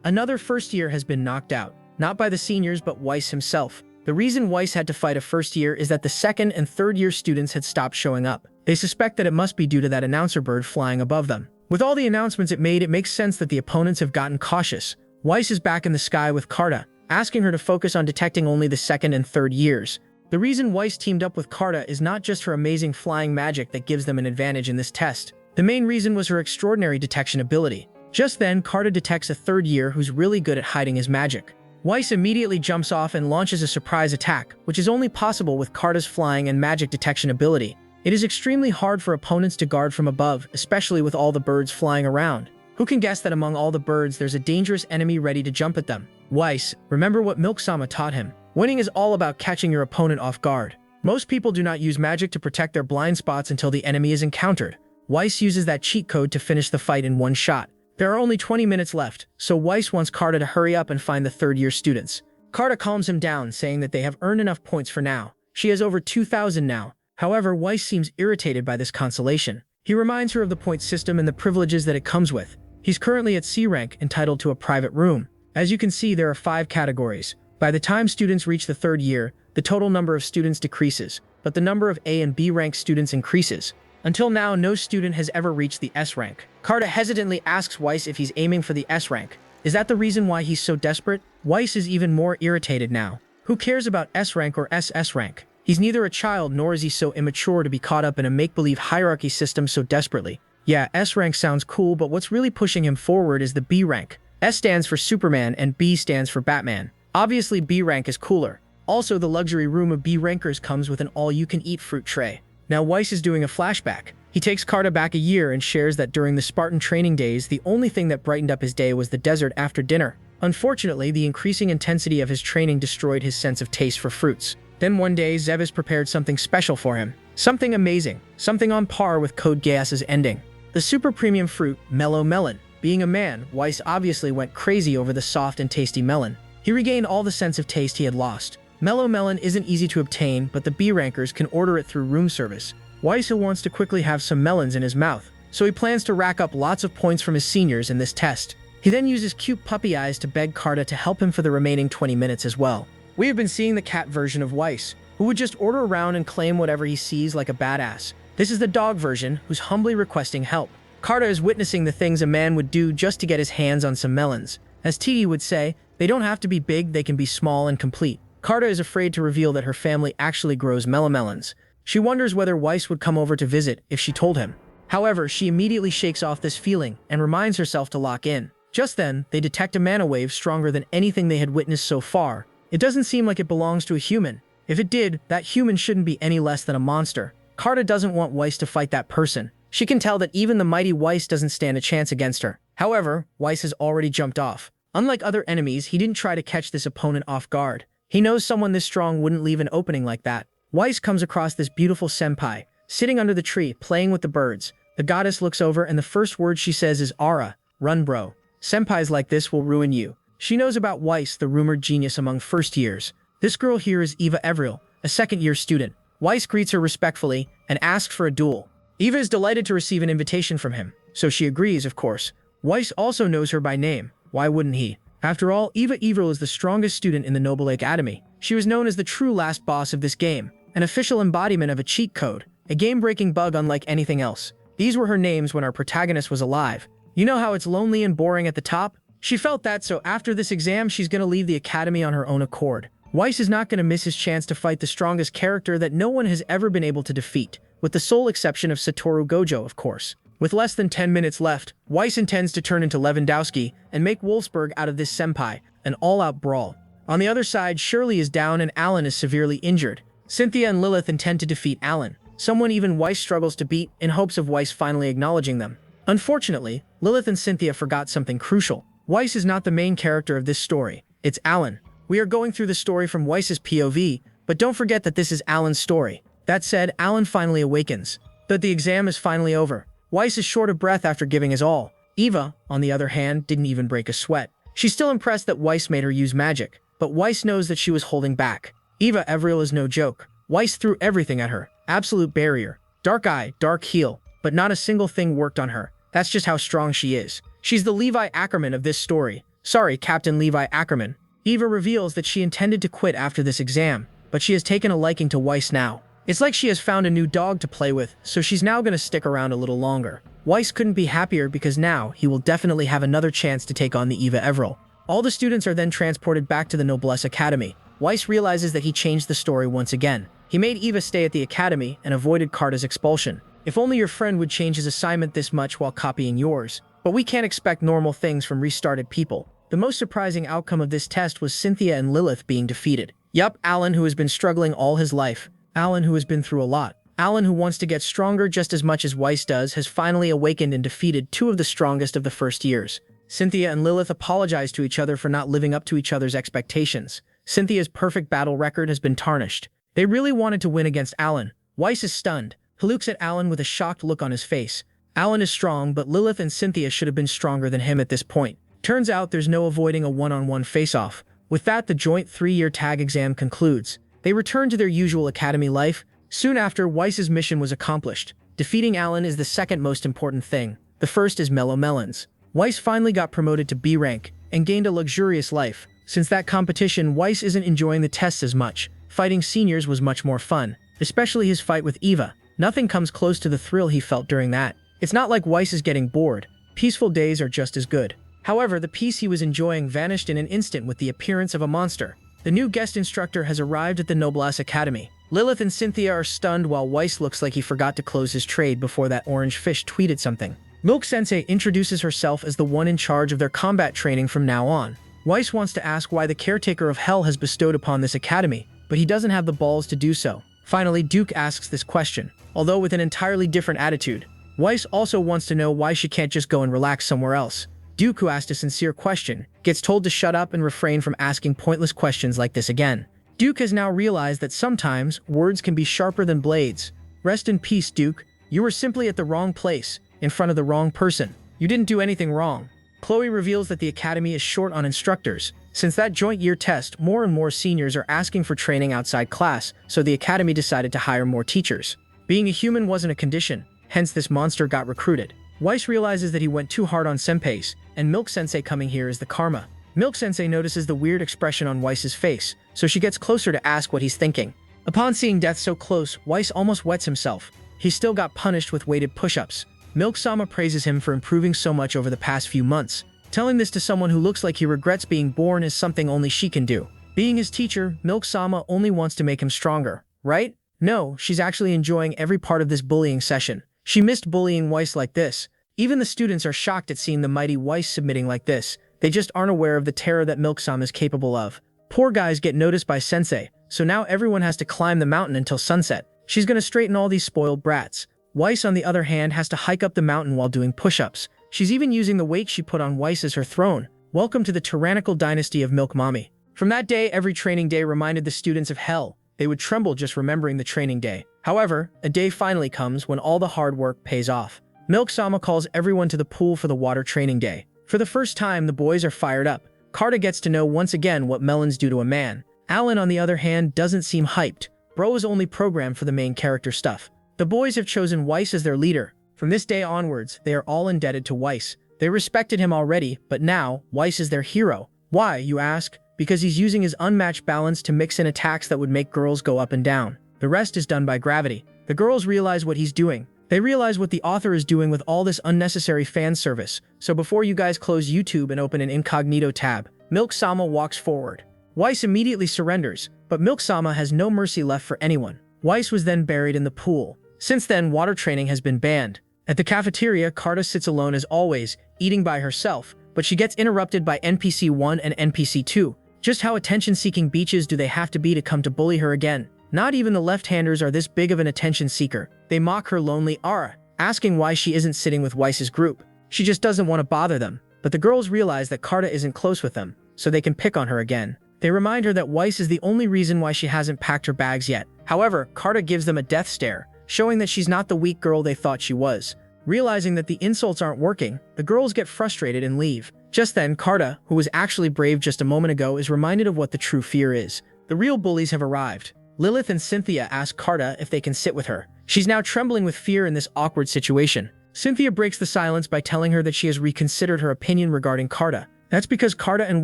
Another first year has been knocked out, not by the seniors but Weiss himself. The reason Weiss had to fight a first year is that the second and third year students had stopped showing up. They suspect that it must be due to that announcer bird flying above them. With all the announcements it made, it makes sense that the opponents have gotten cautious. Weiss is back in the sky with Carta, asking her to focus on detecting only the second and third years. The reason Weiss teamed up with Carta is not just her amazing flying magic that gives them an advantage in this test. The main reason was her extraordinary detection ability. Just then, Carta detects a third year who's really good at hiding his magic. Weiss immediately jumps off and launches a surprise attack, which is only possible with Carta's flying and magic detection ability. It is extremely hard for opponents to guard from above, especially with all the birds flying around. Who can guess that among all the birds there's a dangerous enemy ready to jump at them? Weiss, remember what Milk-sama taught him. Winning is all about catching your opponent off guard. Most people do not use magic to protect their blind spots until the enemy is encountered. Weiss uses that cheat code to finish the fight in one shot. There are only 20 minutes left, so Weiss wants Carta to hurry up and find the third-year students. Carta calms him down, saying that they have earned enough points for now. She has over 2,000 now. However, Weiss seems irritated by this consolation. He reminds her of the point system and the privileges that it comes with. He's currently at C rank, entitled to a private room. As you can see, there are 5 categories. By the time students reach the third year, the total number of students decreases, but the number of A and B rank students increases. Until now, no student has ever reached the S rank. Carta hesitantly asks Weiss if he's aiming for the S rank. Is that the reason why he's so desperate? Weiss is even more irritated now. Who cares about S rank or SS rank? He's neither a child nor is he so immature to be caught up in a make-believe hierarchy system so desperately. Yeah, S rank sounds cool, but what's really pushing him forward is the B rank. S stands for Superman and B stands for Batman. Obviously, B rank is cooler. Also, the luxury room of B rankers comes with an all-you-can-eat fruit tray. Now Weiss is doing a flashback. He takes Carta back a year and shares that during the Spartan training days, the only thing that brightened up his day was the desert after dinner. Unfortunately, the increasing intensity of his training destroyed his sense of taste for fruits. Then one day, Zevis prepared something special for him. Something amazing. Something on par with Code Geass's ending. The super premium fruit, Mellow Melon. Being a man, Weiss obviously went crazy over the soft and tasty melon. He regained all the sense of taste he had lost. Mellow Melon isn't easy to obtain, but the B rankers can order it through room service. Weiss wants to quickly have some melons in his mouth, so he plans to rack up lots of points from his seniors in this test. He then uses cute puppy eyes to beg Carta to help him for the remaining 20 minutes as well. We have been seeing the cat version of Weiss, who would just order around and claim whatever he sees like a badass. This is the dog version, who's humbly requesting help. Carta is witnessing the things a man would do just to get his hands on some melons. As Titi would say, they don't have to be big, they can be small and complete. Carta is afraid to reveal that her family actually grows melons. She wonders whether Weiss would come over to visit if she told him. However, she immediately shakes off this feeling and reminds herself to lock in. Just then, they detect a mana wave stronger than anything they had witnessed so far. It doesn't seem like it belongs to a human. If it did, that human shouldn't be any less than a monster. Carta doesn't want Weiss to fight that person. She can tell that even the mighty Weiss doesn't stand a chance against her. However, Weiss has already jumped off. Unlike other enemies, he didn't try to catch this opponent off guard. He knows someone this strong wouldn't leave an opening like that. Weiss comes across this beautiful senpai, sitting under the tree, playing with the birds. The goddess looks over and the first word she says is "Ara, run bro. Senpais like this will ruin you." She knows about Weiss, the rumored genius among first years. This girl here is Eva Evril, a second-year student. Weiss greets her respectfully and asks for a duel. Eva is delighted to receive an invitation from him, so she agrees, of course. Weiss also knows her by name. Why wouldn't he? After all, Eva Evril is the strongest student in the Noble Academy. She was known as the true last boss of this game, an official embodiment of a cheat code, a game-breaking bug unlike anything else. These were her names when our protagonist was alive. You know how it's lonely and boring at the top? She felt that, so after this exam, she's gonna leave the academy on her own accord. Weiss is not gonna miss his chance to fight the strongest character that no one has ever been able to defeat, with the sole exception of Satoru Gojo, of course. With less than 10 minutes left, Weiss intends to turn into Lewandowski and make Wolfsburg out of this senpai, an all-out brawl. On the other side, Shirley is down and Allan is severely injured. Cynthia and Lilith intend to defeat Allan, someone even Weiss struggles to beat, in hopes of Weiss finally acknowledging them. Unfortunately, Lilith and Cynthia forgot something crucial. Weiss is not the main character of this story. It's Allan. We are going through the story from Weiss's POV, but don't forget that this is Allan's story. That said, Allan finally awakens. That the exam is finally over. Weiss is short of breath after giving his all. Eva, on the other hand, didn't even break a sweat. She's still impressed that Weiss made her use magic, but Weiss knows that she was holding back. Eva Avril is no joke. Weiss threw everything at her. Absolute barrier. Dark eye, dark heel. But not a single thing worked on her. That's just how strong she is. She's the Levi Ackerman of this story. Sorry, Captain Levi Ackerman. Eva reveals that she intended to quit after this exam, but she has taken a liking to Weiss now. It's like she has found a new dog to play with, so she's now going to stick around a little longer. Weiss couldn't be happier because now he will definitely have another chance to take on the Eva Avril. All the students are then transported back to the Noblesse Academy. Weiss realizes that he changed the story once again. He made Eva stay at the academy and avoided Carta's expulsion. If only your friend would change his assignment this much while copying yours. But we can't expect normal things from restarted people. The most surprising outcome of this test was Cynthia and Lilith being defeated. Yup, Allan, who has been struggling all his life. Allan, who has been through a lot. Allan, who wants to get stronger just as much as Weiss does, has finally awakened and defeated two of the strongest of the first years. Cynthia and Lilith apologize to each other for not living up to each other's expectations. Cynthia's perfect battle record has been tarnished. They really wanted to win against Allan. Weiss is stunned. He looks at Allan with a shocked look on his face. Allan is strong, but Lilith and Cynthia should have been stronger than him at this point. Turns out there's no avoiding a one-on-one face-off. With that, the joint 3-year tag exam concludes. They return to their usual academy life. Soon after, Weiss's mission was accomplished. Defeating Allan is the second most important thing. The first is Mellow Melons. Weiss finally got promoted to B rank and gained a luxurious life. Since that competition, Weiss isn't enjoying the tests as much. Fighting seniors was much more fun, especially his fight with Eva. Nothing comes close to the thrill he felt during that. It's not like Weiss is getting bored. Peaceful days are just as good. However, the peace he was enjoying vanished in an instant with the appearance of a monster. The new guest instructor has arrived at the Noblesse Academy. Lilith and Cynthia are stunned while Weiss looks like he forgot to close his trade before that orange fish tweeted something. Milk Sensei introduces herself as the one in charge of their combat training from now on. Weiss wants to ask why the caretaker of Hell has bestowed upon this academy, but he doesn't have the balls to do so. Finally, Duke asks this question, although with an entirely different attitude. Weiss also wants to know why she can't just go and relax somewhere else. Duke, who asked a sincere question, gets told to shut up and refrain from asking pointless questions like this again. Duke has now realized that sometimes words can be sharper than blades. Rest in peace, Duke. You were simply at the wrong place, in front of the wrong person. You didn't do anything wrong. Chloe reveals that the academy is short on instructors. Since that joint year test, more and more seniors are asking for training outside class, so the academy decided to hire more teachers. Being a human wasn't a condition, hence this monster got recruited. Weiss realizes that he went too hard on senpais, and Milk Sensei coming here is the karma. Milk Sensei notices the weird expression on Weiss's face, so she gets closer to ask what he's thinking. Upon seeing death so close, Weiss almost wets himself. He still got punished with weighted push-ups. Milk-sama praises him for improving so much over the past few months. Telling this to someone who looks like he regrets being born is something only she can do. Being his teacher, Milk-sama only wants to make him stronger, right? No, she's actually enjoying every part of this bullying session. She missed bullying Weiss like this. Even the students are shocked at seeing the mighty Weiss submitting like this. They just aren't aware of the terror that Milk-sama is capable of. Poor guys get noticed by Sensei, so now everyone has to climb the mountain until sunset. She's gonna straighten all these spoiled brats. Weiss, on the other hand, has to hike up the mountain while doing push-ups. She's even using the weight she put on Weiss as her throne. Welcome to the tyrannical dynasty of Milk Mommy. From that day, every training day reminded the students of hell. They would tremble just remembering the training day. However, a day finally comes when all the hard work pays off. Milk-sama calls everyone to the pool for the water training day. For the first time, the boys are fired up. Carta gets to know once again what melons do to a man. Allan, on the other hand, doesn't seem hyped. Bro is only programmed for the main character stuff. The boys have chosen Weiss as their leader. From this day onwards, they are all indebted to Weiss. They respected him already, but now, Weiss is their hero. Why, you ask? Because he's using his unmatched balance to mix in attacks that would make girls go up and down. The rest is done by gravity. The girls realize what he's doing. They realize what the author is doing with all this unnecessary fan service. So before you guys close YouTube and open an incognito tab, Milk-sama walks forward. Weiss immediately surrenders, but Milk-sama has no mercy left for anyone. Weiss was then buried in the pool. Since then, water training has been banned. At the cafeteria, Carta sits alone as always, eating by herself, but she gets interrupted by NPC 1 and NPC 2. Just how attention-seeking beaches do they have to be to come to bully her again? Not even the left-handers are this big of an attention seeker. They mock her lonely aura, asking why she isn't sitting with Weiss's group. She just doesn't want to bother them. But the girls realize that Carta isn't close with them, so they can pick on her again. They remind her that Weiss is the only reason why she hasn't packed her bags yet. However, Carta gives them a death stare, showing that she's not the weak girl they thought she was. Realizing that the insults aren't working, the girls get frustrated and leave. Just then, Carta, who was actually brave just a moment ago, is reminded of what the true fear is. The real bullies have arrived. Lilith and Cynthia ask Carta if they can sit with her. She's now trembling with fear in this awkward situation. Cynthia breaks the silence by telling her that she has reconsidered her opinion regarding Carta. That's because Carta and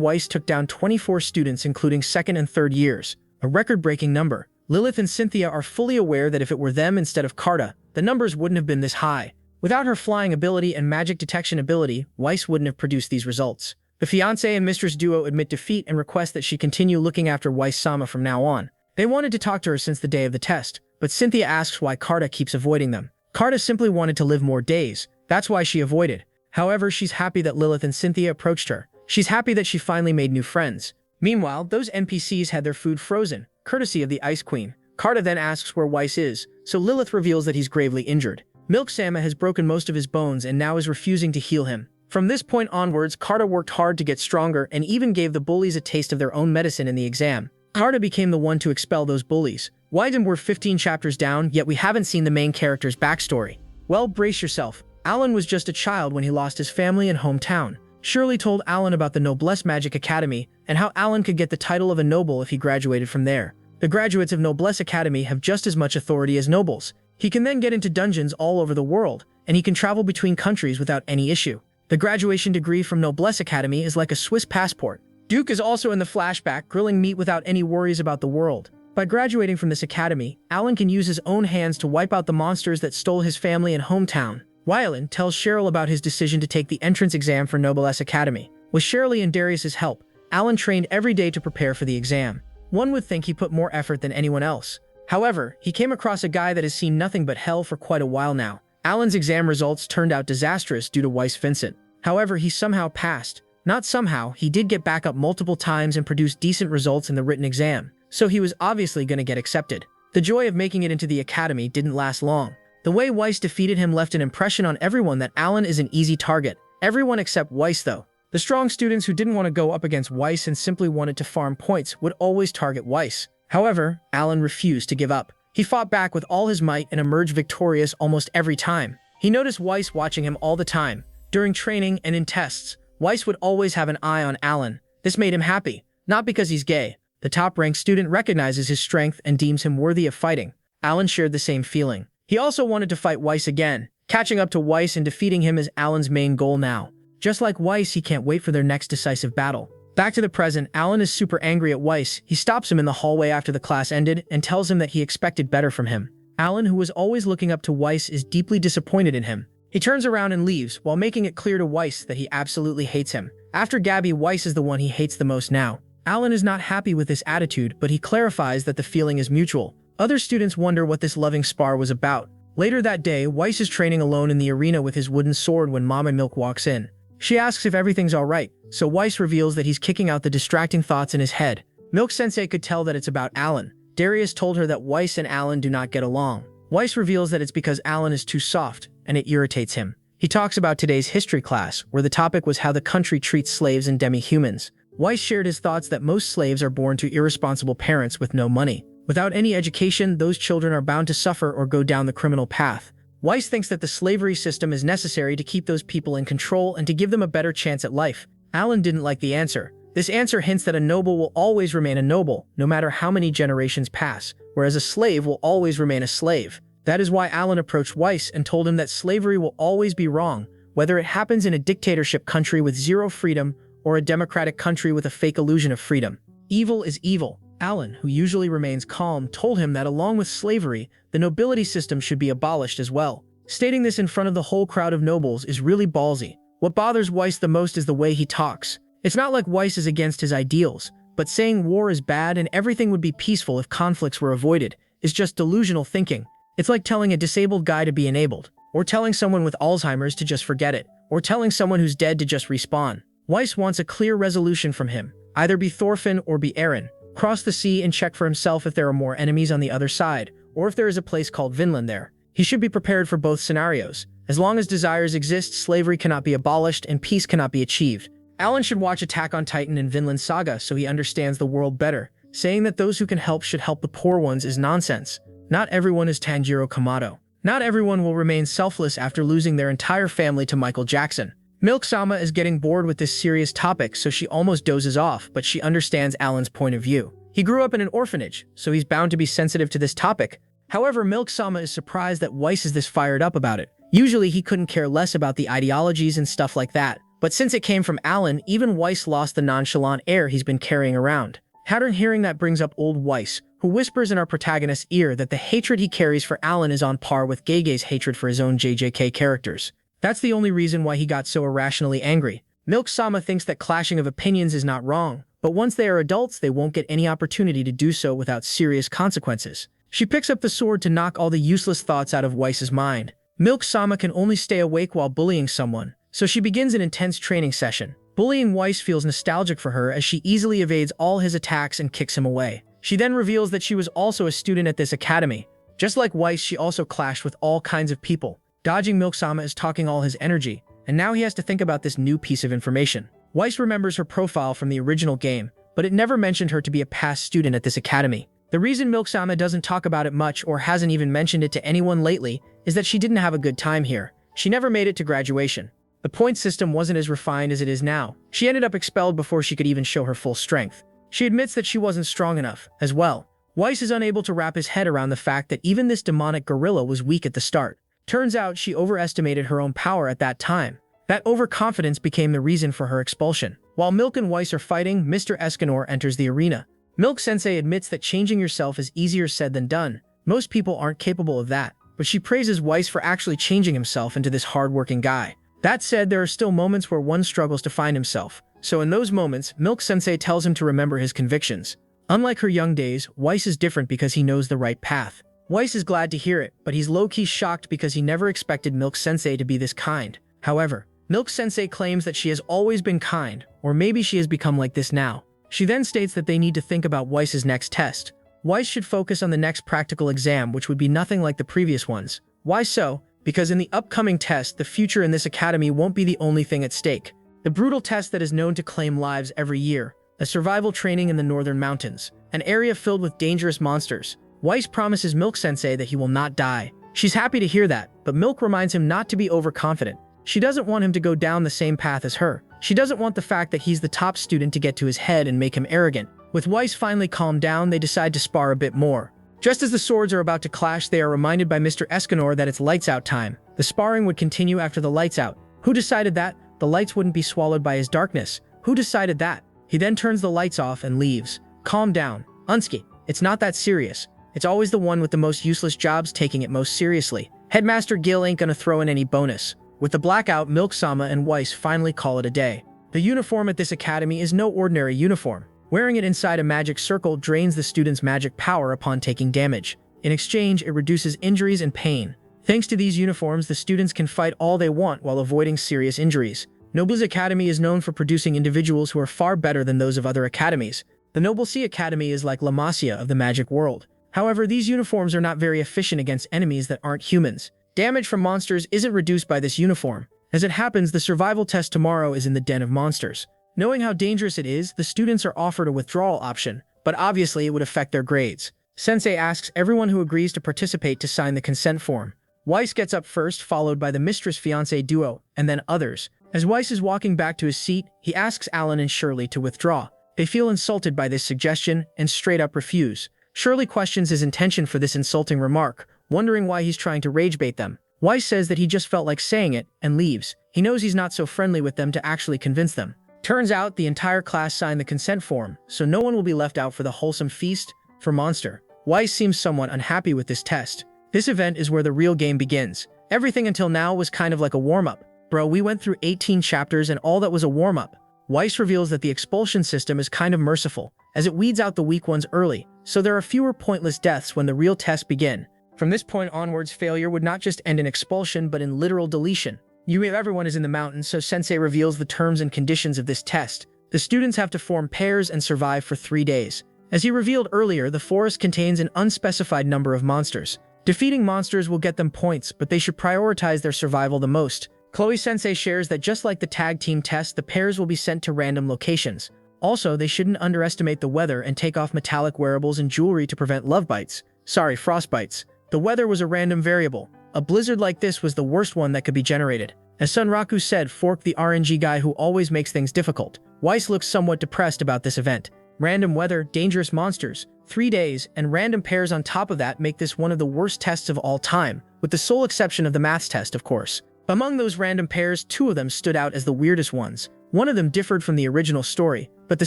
Weiss took down 24 students including second and third years, a record-breaking number. Lilith and Cynthia are fully aware that if it were them instead of Carta, the numbers wouldn't have been this high. Without her flying ability and magic detection ability, Weiss wouldn't have produced these results. The fiancé and mistress duo admit defeat and request that she continue looking after Weiss-sama from now on. They wanted to talk to her since the day of the test, but Cynthia asks why Carta keeps avoiding them. Carta simply wanted to live more days. That's why she avoided. However, she's happy that Lilith and Cynthia approached her. She's happy that she finally made new friends. Meanwhile, those NPCs had their food frozen, courtesy of the Ice Queen. Carta then asks where Weiss is, so Lilith reveals that he's gravely injured. Milk-sama has broken most of his bones and now is refusing to heal him. From this point onwards, Carta worked hard to get stronger and even gave the bullies a taste of their own medicine in the exam. Carta became the one to expel those bullies. Why we're 15 chapters down, yet we haven't seen the main character's backstory? Well, brace yourself. Allan was just a child when he lost his family and hometown. Shirley told Allan about the Noblesse Magic Academy and how Allan could get the title of a noble if he graduated from there. The graduates of Noblesse Academy have just as much authority as nobles. He can then get into dungeons all over the world, and he can travel between countries without any issue. The graduation degree from Noblesse Academy is like a Swiss passport. Duke is also in the flashback, grilling meat without any worries about the world. By graduating from this academy, Allan can use his own hands to wipe out the monsters that stole his family and hometown. Allan tells Cheryl about his decision to take the entrance exam for Noblesse Academy. With Shirley and Darius's help, Allan trained every day to prepare for the exam. One would think he put more effort than anyone else. However, he came across a guy that has seen nothing but hell for quite a while now. Allan's exam results turned out disastrous due to Weiss Vincent. However, he somehow passed. Not somehow, he did get back up multiple times and produced decent results in the written exam, so he was obviously going to get accepted. The joy of making it into the academy didn't last long. The way Weiss defeated him left an impression on everyone that Allan is an easy target. Everyone except Weiss though. The strong students who didn't want to go up against Weiss and simply wanted to farm points would always target Weiss. However, Allan refused to give up. He fought back with all his might and emerged victorious almost every time. He noticed Weiss watching him all the time. During training and in tests, Weiss would always have an eye on Allan. This made him happy, not because he's gay. The top-ranked student recognizes his strength and deems him worthy of fighting. Allan shared the same feeling. He also wanted to fight Weiss again. Catching up to Weiss and defeating him is Allan's main goal now. Just like Weiss, he can't wait for their next decisive battle. Back to the present, Allan is super angry at Weiss. He stops him in the hallway after the class ended and tells him that he expected better from him. Allan, who was always looking up to Weiss, is deeply disappointed in him. He turns around and leaves, while making it clear to Weiss that he absolutely hates him. After Gabby, Weiss is the one he hates the most now. Allan is not happy with this attitude, but he clarifies that the feeling is mutual. Other students wonder what this loving spar was about. Later that day, Weiss is training alone in the arena with his wooden sword when Mama Milk walks in. She asks if everything's alright, so Weiss reveals that he's kicking out the distracting thoughts in his head. Milk-sensei could tell that it's about Allan. Darius told her that Weiss and Allan do not get along. Weiss reveals that it's because Allan is too soft, and it irritates him. He talks about today's history class, where the topic was how the country treats slaves and demi-humans. Weiss shared his thoughts that most slaves are born to irresponsible parents with no money. Without any education, those children are bound to suffer or go down the criminal path. Weiss thinks that the slavery system is necessary to keep those people in control and to give them a better chance at life. Allan didn't like the answer. This answer hints that a noble will always remain a noble, no matter how many generations pass, whereas a slave will always remain a slave. That is why Allan approached Weiss and told him that slavery will always be wrong, whether it happens in a dictatorship country with zero freedom or a democratic country with a fake illusion of freedom. Evil is evil. Allan, who usually remains calm, told him that along with slavery, the nobility system should be abolished as well. Stating this in front of the whole crowd of nobles is really ballsy. What bothers Weiss the most is the way he talks. It's not like Weiss is against his ideals, but saying war is bad and everything would be peaceful if conflicts were avoided is just delusional thinking. It's like telling a disabled guy to be enabled, or telling someone with Alzheimer's to just forget it, or telling someone who's dead to just respawn. Weiss wants a clear resolution from him. Either be Thorfinn or be Eren. Cross the sea and check for himself if there are more enemies on the other side, or if there is a place called Vinland there. He should be prepared for both scenarios. As long as desires exist, slavery cannot be abolished and peace cannot be achieved. Allan should watch Attack on Titan and Vinland Saga so he understands the world better. Saying that those who can help should help the poor ones is nonsense. Not everyone is Tanjiro Kamado. Not everyone will remain selfless after losing their entire family to Michael Jackson. Milk-sama is getting bored with this serious topic, so she almost dozes off, but she understands Allan's point of view. He grew up in an orphanage, so he's bound to be sensitive to this topic. However, Milk-sama is surprised that Weiss is this fired up about it. Usually he couldn't care less about the ideologies and stuff like that, but since it came from Allan, even Weiss lost the nonchalant air he's been carrying around. Pattern hearing that brings up old Weiss, who whispers in our protagonist's ear that the hatred he carries for Allan is on par with Gege's hatred for his own JJK characters. That's the only reason why he got so irrationally angry. Milk-sama thinks that clashing of opinions is not wrong, but once they are adults, they won't get any opportunity to do so without serious consequences. She picks up the sword to knock all the useless thoughts out of Weiss's mind. Milk-sama can only stay awake while bullying someone, so she begins an intense training session. Bullying Weiss feels nostalgic for her as she easily evades all his attacks and kicks him away. She then reveals that she was also a student at this academy. Just like Weiss, she also clashed with all kinds of people. Dodging Milk-sama is talking all his energy, and now he has to think about this new piece of information. Weiss remembers her profile from the original game, but it never mentioned her to be a past student at this academy. The reason Milk-sama doesn't talk about it much or hasn't even mentioned it to anyone lately is that she didn't have a good time here. She never made it to graduation. The point system wasn't as refined as it is now. She ended up expelled before she could even show her full strength. She admits that she wasn't strong enough, as well. Weiss is unable to wrap his head around the fact that even this demonic gorilla was weak at the start. Turns out she overestimated her own power at that time. That overconfidence became the reason for her expulsion. While Milk and Weiss are fighting, Mr. Escanor enters the arena. Milk-sensei admits that changing yourself is easier said than done. Most people aren't capable of that, but she praises Weiss for actually changing himself into this hard-working guy. That said, there are still moments where one struggles to find himself. So in those moments, Milk-sensei tells him to remember his convictions. Unlike her young days, Weiss is different because he knows the right path. Weiss is glad to hear it, but he's low-key shocked because he never expected Milk-sensei to be this kind. However, Milk-sensei claims that she has always been kind, or maybe she has become like this now. She then states that they need to think about Weiss's next test. Weiss should focus on the next practical exam, which would be nothing like the previous ones. Why so? Because in the upcoming test, the future in this academy won't be the only thing at stake. The brutal test that is known to claim lives every year, a survival training in the northern mountains, an area filled with dangerous monsters. Weiss promises Milk-sensei that he will not die. She's happy to hear that, but Milk reminds him not to be overconfident. She doesn't want him to go down the same path as her. She doesn't want the fact that he's the top student to get to his head and make him arrogant. With Weiss finally calmed down, they decide to spar a bit more. Just as the swords are about to clash, they are reminded by Mr. Escanor that it's lights out time. The sparring would continue after the lights out. Who decided that? The lights wouldn't be swallowed by his darkness. Who decided that? He then turns the lights off and leaves. Calm down. Unski, it's not that serious. It's always the one with the most useless jobs taking it most seriously. Headmaster Gil ain't gonna throw in any bonus. With the blackout, Milk-sama and Weiss finally call it a day. The uniform at this academy is no ordinary uniform. Wearing it inside a magic circle drains the student's magic power upon taking damage. In exchange, it reduces injuries and pain. Thanks to these uniforms, the students can fight all they want while avoiding serious injuries. Noble's Academy is known for producing individuals who are far better than those of other academies. The Noble Sea Academy is like La Masia of the magic world. However, these uniforms are not very efficient against enemies that aren't humans. Damage from monsters isn't reduced by this uniform. As it happens, the survival test tomorrow is in the den of monsters. Knowing how dangerous it is, the students are offered a withdrawal option, but obviously it would affect their grades. Sensei asks everyone who agrees to participate to sign the consent form. Weiss gets up first, followed by the mistress-fiancé duo, and then others. As Weiss is walking back to his seat, he asks Allan and Shirley to withdraw. They feel insulted by this suggestion and straight up refuse. Shirley questions his intention for this insulting remark, wondering why he's trying to rage bait them. Weiss says that he just felt like saying it, and leaves. He knows he's not so friendly with them to actually convince them. Turns out the entire class signed the consent form, so no one will be left out for the wholesome feast for Monster. Weiss seems somewhat unhappy with this test. This event is where the real game begins. Everything until now was kind of like a warm-up. Bro, we went through 18 chapters and all that was a warm-up. Weiss reveals that the expulsion system is kind of merciful, as it weeds out the weak ones early, so there are fewer pointless deaths when the real tests begin. From this point onwards, failure would not just end in expulsion, but in literal deletion. Everyone is in the mountains, so Sensei reveals the terms and conditions of this test. The students have to form pairs and survive for 3 days. As he revealed earlier, the forest contains an unspecified number of monsters. Defeating monsters will get them points, but they should prioritize their survival the most. Chloe-sensei shares that just like the tag team test, the pairs will be sent to random locations. Also, they shouldn't underestimate the weather and take off metallic wearables and jewelry to prevent love bites. Sorry, frost bites. The weather was a random variable. A blizzard like this was the worst one that could be generated. As Sunraku said, Fork the RNG guy who always makes things difficult. Weiss looks somewhat depressed about this event. Random weather, dangerous monsters, 3 days, and random pairs on top of that make this one of the worst tests of all time, with the sole exception of the maths test, of course. Among those random pairs, 2 of them stood out as the weirdest ones. One of them differed from the original story, but the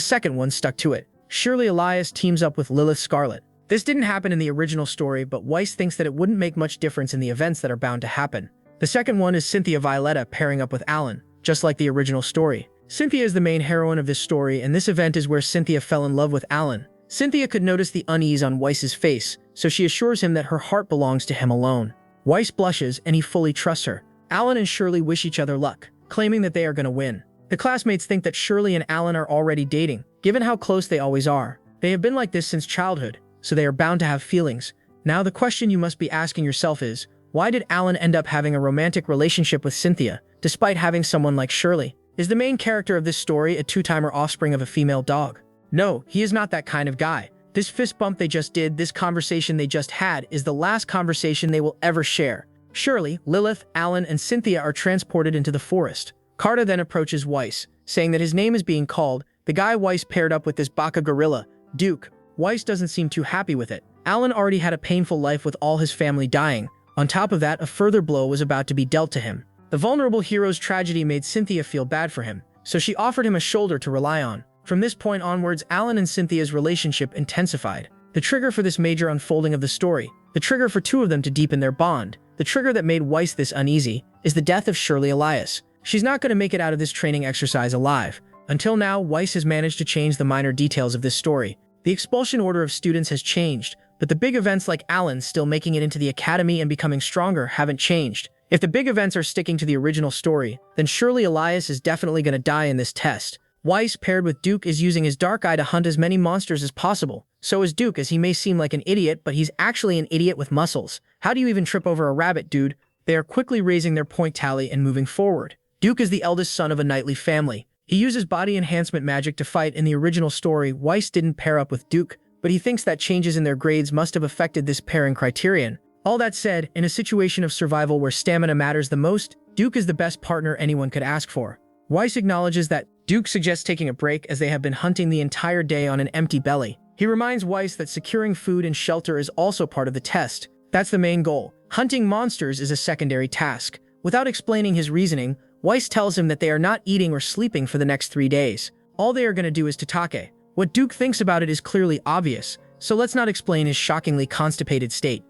second one stuck to it. Shirley Elias teams up with Lilith Scarlet. This didn't happen in the original story, but Weiss thinks that it wouldn't make much difference in the events that are bound to happen. The second one is Cynthia Violetta pairing up with Allan, just like the original story. Cynthia is the main heroine of this story, and this event is where Cynthia fell in love with Allan. Cynthia could notice the unease on Weiss's face, so she assures him that her heart belongs to him alone. Weiss blushes, and he fully trusts her. Allan and Shirley wish each other luck, claiming that they are going to win. The classmates think that Shirley and Allan are already dating, given how close they always are. They have been like this since childhood, so they are bound to have feelings. Now the question you must be asking yourself is, why did Allan end up having a romantic relationship with Cynthia, despite having someone like Shirley? Is the main character of this story a two-timer offspring of a female dog? No, he is not that kind of guy. This fist bump they just did, this conversation they just had, is the last conversation they will ever share. Shirley, Lilith, Allan, and Cynthia are transported into the forest. Carta then approaches Weiss, saying that his name is being called. The guy Weiss paired up with this baka gorilla, Duke. Weiss doesn't seem too happy with it. Allan already had a painful life with all his family dying. On top of that, a further blow was about to be dealt to him. The vulnerable hero's tragedy made Cynthia feel bad for him, so she offered him a shoulder to rely on. From this point onwards, Allan and Cynthia's relationship intensified. The trigger for this major unfolding of the story, the trigger for 2 of them to deepen their bond, the trigger that made Weiss this uneasy, is the death of Shirley Elias. She's not going to make it out of this training exercise alive. Until now, Weiss has managed to change the minor details of this story. The expulsion order of students has changed, but the big events like Allan still making it into the academy and becoming stronger haven't changed. If the big events are sticking to the original story, then Shirley Elias is definitely going to die in this test. Weiss, paired with Duke, is using his dark eye to hunt as many monsters as possible. So is Duke, as he may seem like an idiot, but he's actually an idiot with muscles. How do you even trip over a rabbit, dude? They are quickly raising their point tally and moving forward. Duke is the eldest son of a knightly family. He uses body enhancement magic to fight. In the original story, Weiss didn't pair up with Duke, but he thinks that changes in their grades must have affected this pairing criterion. All that said, in a situation of survival where stamina matters the most, Duke is the best partner anyone could ask for. Weiss acknowledges that. Duke suggests taking a break as they have been hunting the entire day on an empty belly. He reminds Weiss that securing food and shelter is also part of the test. That's the main goal. Hunting monsters is a secondary task. Without explaining his reasoning, Weiss tells him that they are not eating or sleeping for the next 3 days. All they are going to do is tatake. What Duke thinks about it is clearly obvious, so let's not explain his shockingly constipated state.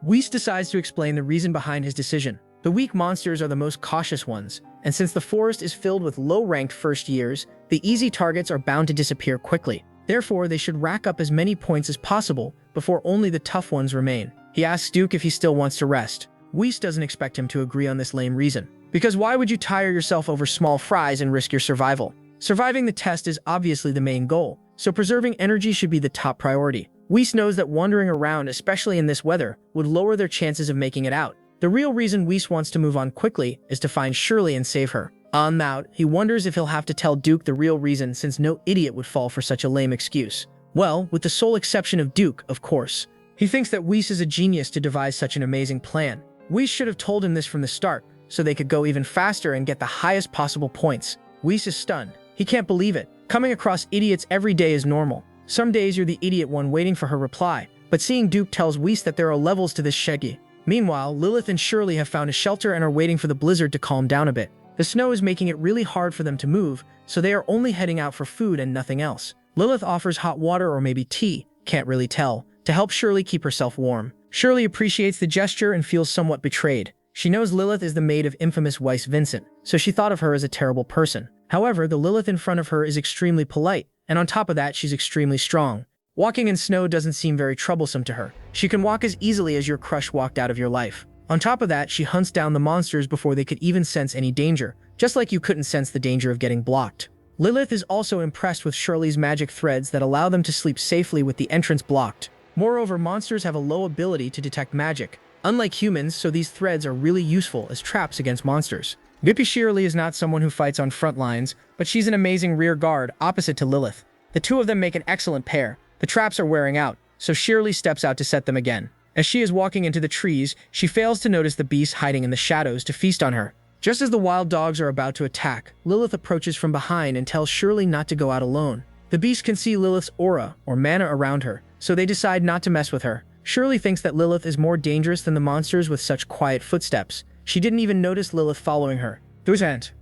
Weiss decides to explain the reason behind his decision. The weak monsters are the most cautious ones, and since the forest is filled with low-ranked first years, the easy targets are bound to disappear quickly. Therefore, they should rack up as many points as possible before only the tough ones remain. He asks Duke if he still wants to rest. Weiss doesn't expect him to agree on this lame reason. Because why would you tire yourself over small fries and risk your survival? Surviving the test is obviously the main goal, so preserving energy should be the top priority. Weiss knows that wandering around, especially in this weather, would lower their chances of making it out. The real reason Weiss wants to move on quickly is to find Shirley and save her. En route, he wonders if he'll have to tell Duke the real reason, since no idiot would fall for such a lame excuse. Well, with the sole exception of Duke, of course. He thinks that Weiss is a genius to devise such an amazing plan. Weiss should have told him this from the start, so they could go even faster and get the highest possible points. Weiss is stunned. He can't believe it. Coming across idiots every day is normal. Some days you're the idiot one waiting for her reply, but seeing Duke tells Weiss that there are levels to this shaggy. Meanwhile, Lilith and Shirley have found a shelter and are waiting for the blizzard to calm down a bit. The snow is making it really hard for them to move, so they are only heading out for food and nothing else. Lilith offers hot water or maybe tea, can't really tell, to help Shirley keep herself warm. Shirley appreciates the gesture and feels somewhat betrayed. She knows Lilith is the maid of infamous Weiss Vincent, so she thought of her as a terrible person. However, the Lilith in front of her is extremely polite, and on top of that, she's extremely strong. Walking in snow doesn't seem very troublesome to her. She can walk as easily as your crush walked out of your life. On top of that, she hunts down the monsters before they could even sense any danger, just like you couldn't sense the danger of getting blocked. Lilith is also impressed with Shirley's magic threads that allow them to sleep safely with the entrance blocked. Moreover, monsters have a low ability to detect magic, unlike humans, so these threads are really useful as traps against monsters. Vippy Shirley is not someone who fights on front lines, but she's an amazing rear guard opposite to Lilith. The two of them make an excellent pair. The traps are wearing out, so Shirley steps out to set them again. As she is walking into the trees, she fails to notice the beast hiding in the shadows to feast on her. Just as the wild dogs are about to attack, Lilith approaches from behind and tells Shirley not to go out alone. The beast can see Lilith's aura, or mana around her, so they decide not to mess with her. Shirley thinks that Lilith is more dangerous than the monsters with such quiet footsteps. She didn't even notice Lilith following her.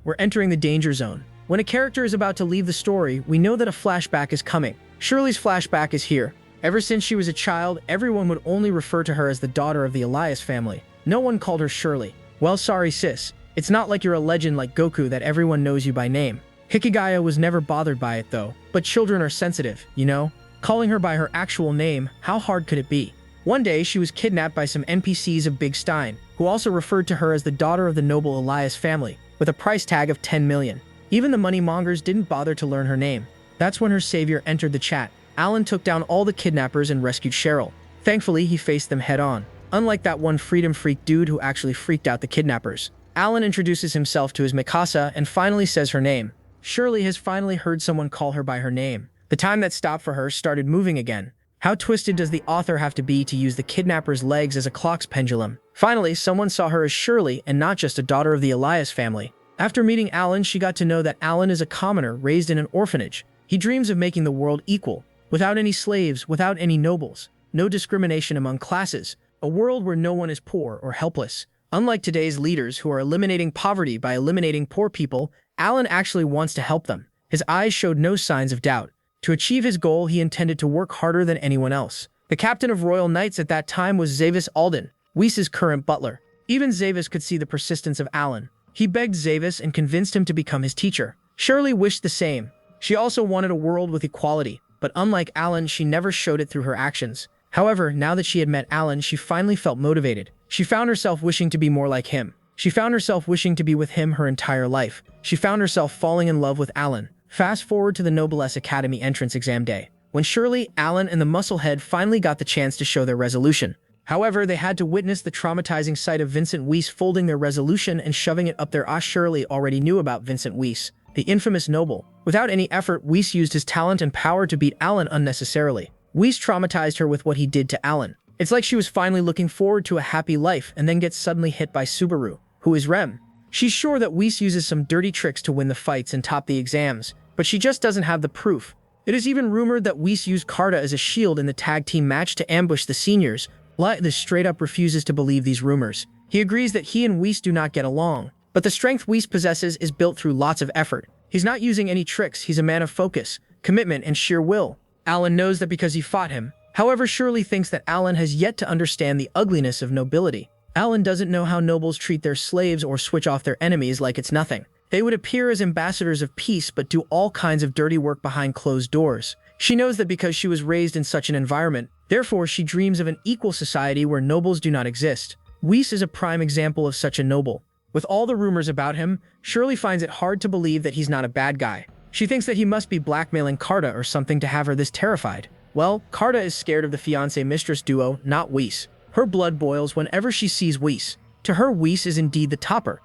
We're entering the danger zone. When a character is about to leave the story, we know that a flashback is coming. Shirley's flashback is here. Ever since she was a child, everyone would only refer to her as the daughter of the Elias family. No one called her Shirley. Well, sorry sis. It's not like you're a legend like Goku that everyone knows you by name. Hikigaya was never bothered by it though, but children are sensitive, you know? Calling her by her actual name, how hard could it be? One day, she was kidnapped by some NPCs of Big Stein, who also referred to her as the daughter of the noble Elias family, with a price tag of 10 million. Even the money mongers didn't bother to learn her name. That's when her savior entered the chat. Allan took down all the kidnappers and rescued Cheryl. Thankfully, he faced them head-on. Unlike that one freedom freak dude who actually freaked out the kidnappers. Allan introduces himself to his Mikasa and finally says her name. Shirley has finally heard someone call her by her name. The time that stopped for her started moving again. How twisted does the author have to be to use the kidnapper's legs as a clock's pendulum? Finally, someone saw her as Shirley and not just a daughter of the Elias family. After meeting Allan, she got to know that Allan is a commoner raised in an orphanage. He dreams of making the world equal, without any slaves, without any nobles, no discrimination among classes, a world where no one is poor or helpless. Unlike today's leaders who are eliminating poverty by eliminating poor people, Allan actually wants to help them. His eyes showed no signs of doubt. To achieve his goal, he intended to work harder than anyone else. The captain of Royal Knights at that time was Zavis Alden, Whis' current butler. Even Zavis could see the persistence of Allan. He begged Zavis and convinced him to become his teacher. Shirley wished the same. She also wanted a world with equality, but unlike Allan, she never showed it through her actions. However, now that she had met Allan, she finally felt motivated. She found herself wishing to be more like him. She found herself wishing to be with him her entire life. She found herself falling in love with Allan. Fast forward to the Noblesse Academy entrance exam day, when Shirley, Allan, and the Musclehead finally got the chance to show their resolution. However, they had to witness the traumatizing sight of Vincent Weiss folding their resolution and shoving it up their ass. Shirley already knew about Vincent Weiss, the infamous noble. Without any effort, Weiss used his talent and power to beat Allan unnecessarily. Weiss traumatized her with what he did to Allan. It's like she was finally looking forward to a happy life and then gets suddenly hit by Subaru, who is Rem. She's sure that Weiss uses some dirty tricks to win the fights and top the exams, but she just doesn't have the proof. It is even rumored that Weiss used Carta as a shield in the tag team match to ambush the seniors. Lilith straight up refuses to believe these rumors. He agrees that he and Weiss do not get along, but the strength Weiss possesses is built through lots of effort. He's not using any tricks, he's a man of focus, commitment, and sheer will. Allan knows that because he fought him. However, Shirley thinks that Allan has yet to understand the ugliness of nobility. Allan doesn't know how nobles treat their slaves or switch off their enemies like it's nothing. They would appear as ambassadors of peace but do all kinds of dirty work behind closed doors. She knows that because she was raised in such an environment, therefore she dreams of an equal society where nobles do not exist. Weiss is a prime example of such a noble. With all the rumors about him, Shirley finds it hard to believe that he's not a bad guy. She thinks that he must be blackmailing Carta or something to have her this terrified. Well, Carta is scared of the fiancé-mistress duo, not Weiss. Her blood boils whenever she sees Weiss. To her, Weiss is indeed the topper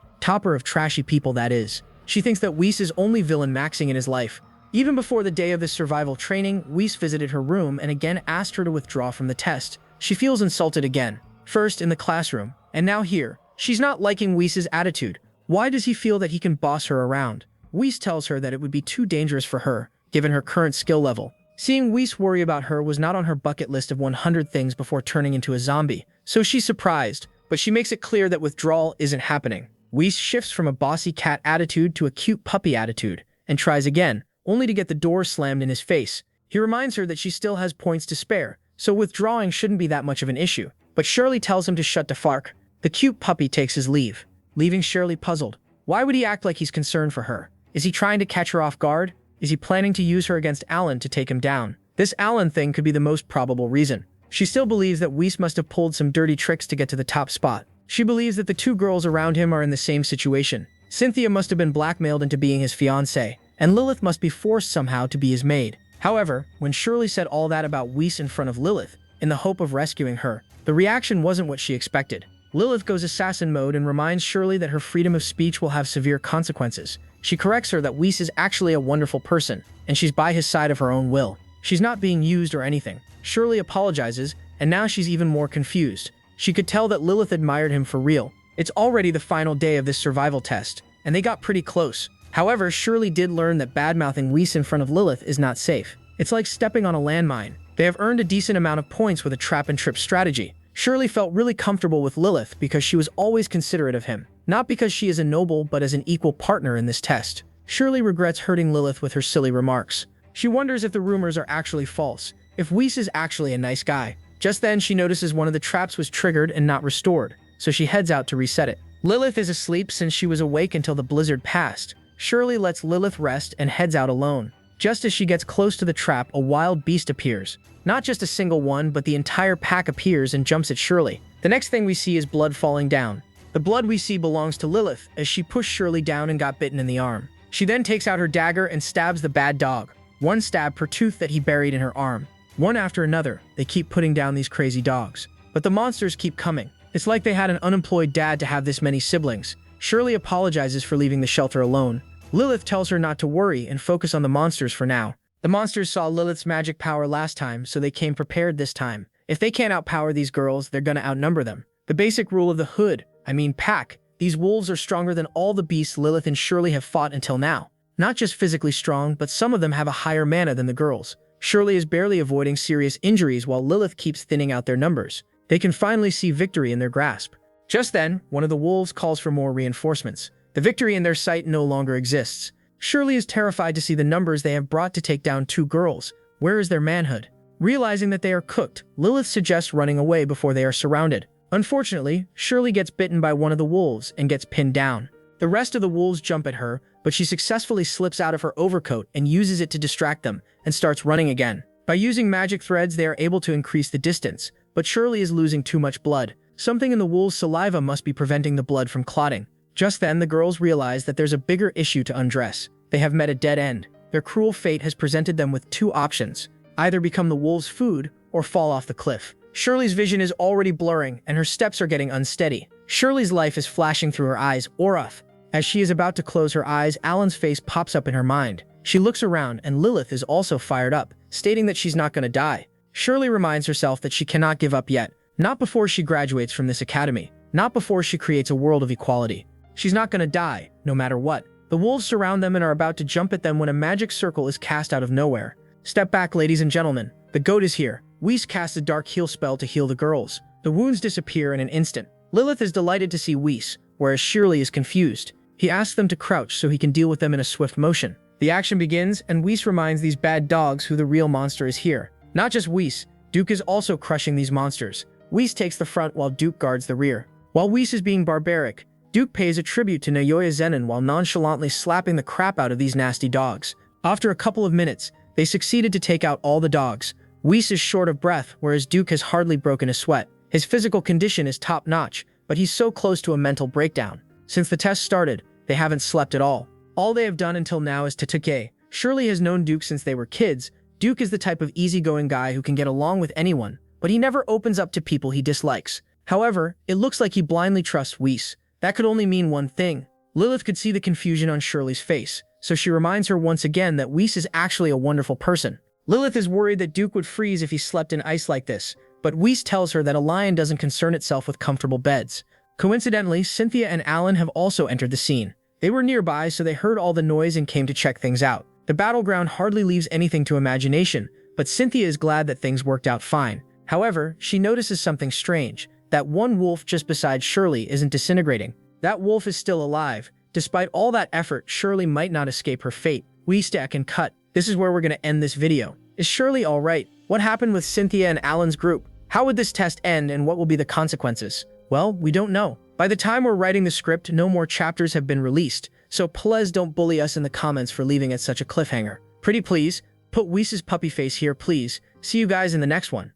of trashy people, that is. She thinks that Weiss is only villain maxing in his life. Even before the day of this survival training, Weiss visited her room and again asked her to withdraw from the test. She feels insulted again. First in the classroom, and now here. She's not liking Weiss's attitude. Why does he feel that he can boss her around? Weiss tells her that it would be too dangerous for her, given her current skill level. Seeing Weiss worry about her was not on her bucket list of 100 things before turning into a zombie, so she's surprised, but she makes it clear that withdrawal isn't happening. Weiss shifts from a bossy cat attitude to a cute puppy attitude, and tries again, only to get the door slammed in his face. He reminds her that she still has points to spare, so withdrawing shouldn't be that much of an issue. But Shirley tells him to shut the fuck. The cute puppy takes his leave, leaving Shirley puzzled. Why would he act like he's concerned for her? Is he trying to catch her off guard? Is he planning to use her against Allan to take him down? This Allan thing could be the most probable reason. She still believes that Weiss must have pulled some dirty tricks to get to the top spot. She believes that the two girls around him are in the same situation. Cynthia must have been blackmailed into being his fiancée, and Lilith must be forced somehow to be his maid. However, when Shirley said all that about Weiss in front of Lilith, in the hope of rescuing her, the reaction wasn't what she expected. Lilith goes assassin mode and reminds Shirley that her freedom of speech will have severe consequences. She corrects her that Weiss is actually a wonderful person, and she's by his side of her own will. She's not being used or anything. Shirley apologizes, and now she's even more confused. She could tell that Lilith admired him for real. It's already the final day of this survival test, and they got pretty close. However, Shirley did learn that bad-mouthing Weiss in front of Lilith is not safe. It's like stepping on a landmine. They have earned a decent amount of points with a trap-and-trip strategy. Shirley felt really comfortable with Lilith because she was always considerate of him. Not because she is a noble, but as an equal partner in this test. Shirley regrets hurting Lilith with her silly remarks. She wonders if the rumors are actually false, if Weiss is actually a nice guy. Just then, she notices one of the traps was triggered and not restored, so she heads out to reset it. Lilith is asleep since she was awake until the blizzard passed. Shirley lets Lilith rest and heads out alone. Just as she gets close to the trap, a wild beast appears. Not just a single one, but the entire pack appears and jumps at Shirley. The next thing we see is blood falling down. The blood we see belongs to Lilith, as she pushed Shirley down and got bitten in the arm. She then takes out her dagger and stabs the bad dog. One stab per tooth that he buried in her arm. One after another, they keep putting down these crazy dogs. But the monsters keep coming. It's like they had an unemployed dad to have this many siblings. Shirley apologizes for leaving the shelter alone. Lilith tells her not to worry and focus on the monsters for now. The monsters saw Lilith's magic power last time, so they came prepared this time. If they can't outpower these girls, they're gonna outnumber them. The basic rule of the pack. These wolves are stronger than all the beasts Lilith and Shirley have fought until now. Not just physically strong, but some of them have a higher mana than the girls. Shirley is barely avoiding serious injuries while Lilith keeps thinning out their numbers. They can finally see victory in their grasp. Just then, one of the wolves calls for more reinforcements. The victory in their sight no longer exists. Shirley is terrified to see the numbers they have brought to take down 2 girls. Where is their manhood? Realizing that they are cooked, Lilith suggests running away before they are surrounded. Unfortunately, Shirley gets bitten by one of the wolves and gets pinned down. The rest of the wolves jump at her, but she successfully slips out of her overcoat and uses it to distract them, and starts running again. By using magic threads, they are able to increase the distance, but Shirley is losing too much blood. Something in the wolves' saliva must be preventing the blood from clotting. Just then, the girls realize that there's a bigger issue to undress. They have met a dead end. Their cruel fate has presented them with 2 options. Either become the wolves' food, or fall off the cliff. Shirley's vision is already blurring, and her steps are getting unsteady. Shirley's life is flashing through her eyes, Orath. As she is about to close her eyes, Allan's face pops up in her mind. She looks around, and Lilith is also fired up, stating that she's not gonna die. Shirley reminds herself that she cannot give up yet. Not before she graduates from this academy. Not before she creates a world of equality. She's not gonna die, no matter what. The wolves surround them and are about to jump at them when a magic circle is cast out of nowhere. Step back, ladies and gentlemen. The goat is here. Weiss casts a dark heal spell to heal the girls. The wounds disappear in an instant. Lilith is delighted to see Weiss, whereas Shirley is confused. He asks them to crouch so he can deal with them in a swift motion. The action begins, and Weiss reminds these bad dogs who the real monster is here. Not just Weiss, Duke is also crushing these monsters. Weiss takes the front while Duke guards the rear. While Weiss is being barbaric, Duke pays a tribute to Naoya Zenin while nonchalantly slapping the crap out of these nasty dogs. After a couple of minutes, they succeeded to take out all the dogs. Weiss is short of breath, whereas Duke has hardly broken a sweat. His physical condition is top-notch, but he's so close to a mental breakdown. Since the test started, they haven't slept at all. All they have done until now is Tatuke. Shirley has known Duke since they were kids. Duke is the type of easygoing guy who can get along with anyone, but he never opens up to people he dislikes. However, it looks like he blindly trusts Weiss. That could only mean one thing. Lilith could see the confusion on Shirley's face, so she reminds her once again that Weiss is actually a wonderful person. Lilith is worried that Duke would freeze if he slept in ice like this, but Weiss tells her that a lion doesn't concern itself with comfortable beds. Coincidentally, Cynthia and Allan have also entered the scene. They were nearby, so they heard all the noise and came to check things out. The battleground hardly leaves anything to imagination, but Cynthia is glad that things worked out fine. However, she notices something strange. That one wolf just beside Shirley isn't disintegrating. That wolf is still alive. Despite all that effort, Shirley might not escape her fate. We stack and cut. This is where we're going to end this video. Is Shirley alright? What happened with Cynthia and Allan's group? How would this test end and what will be the consequences? Well, we don't know. By the time we're writing the script, no more chapters have been released, so please don't bully us in the comments for leaving it such a cliffhanger. Pretty please, put Weiss's puppy face here please. See you guys in the next one.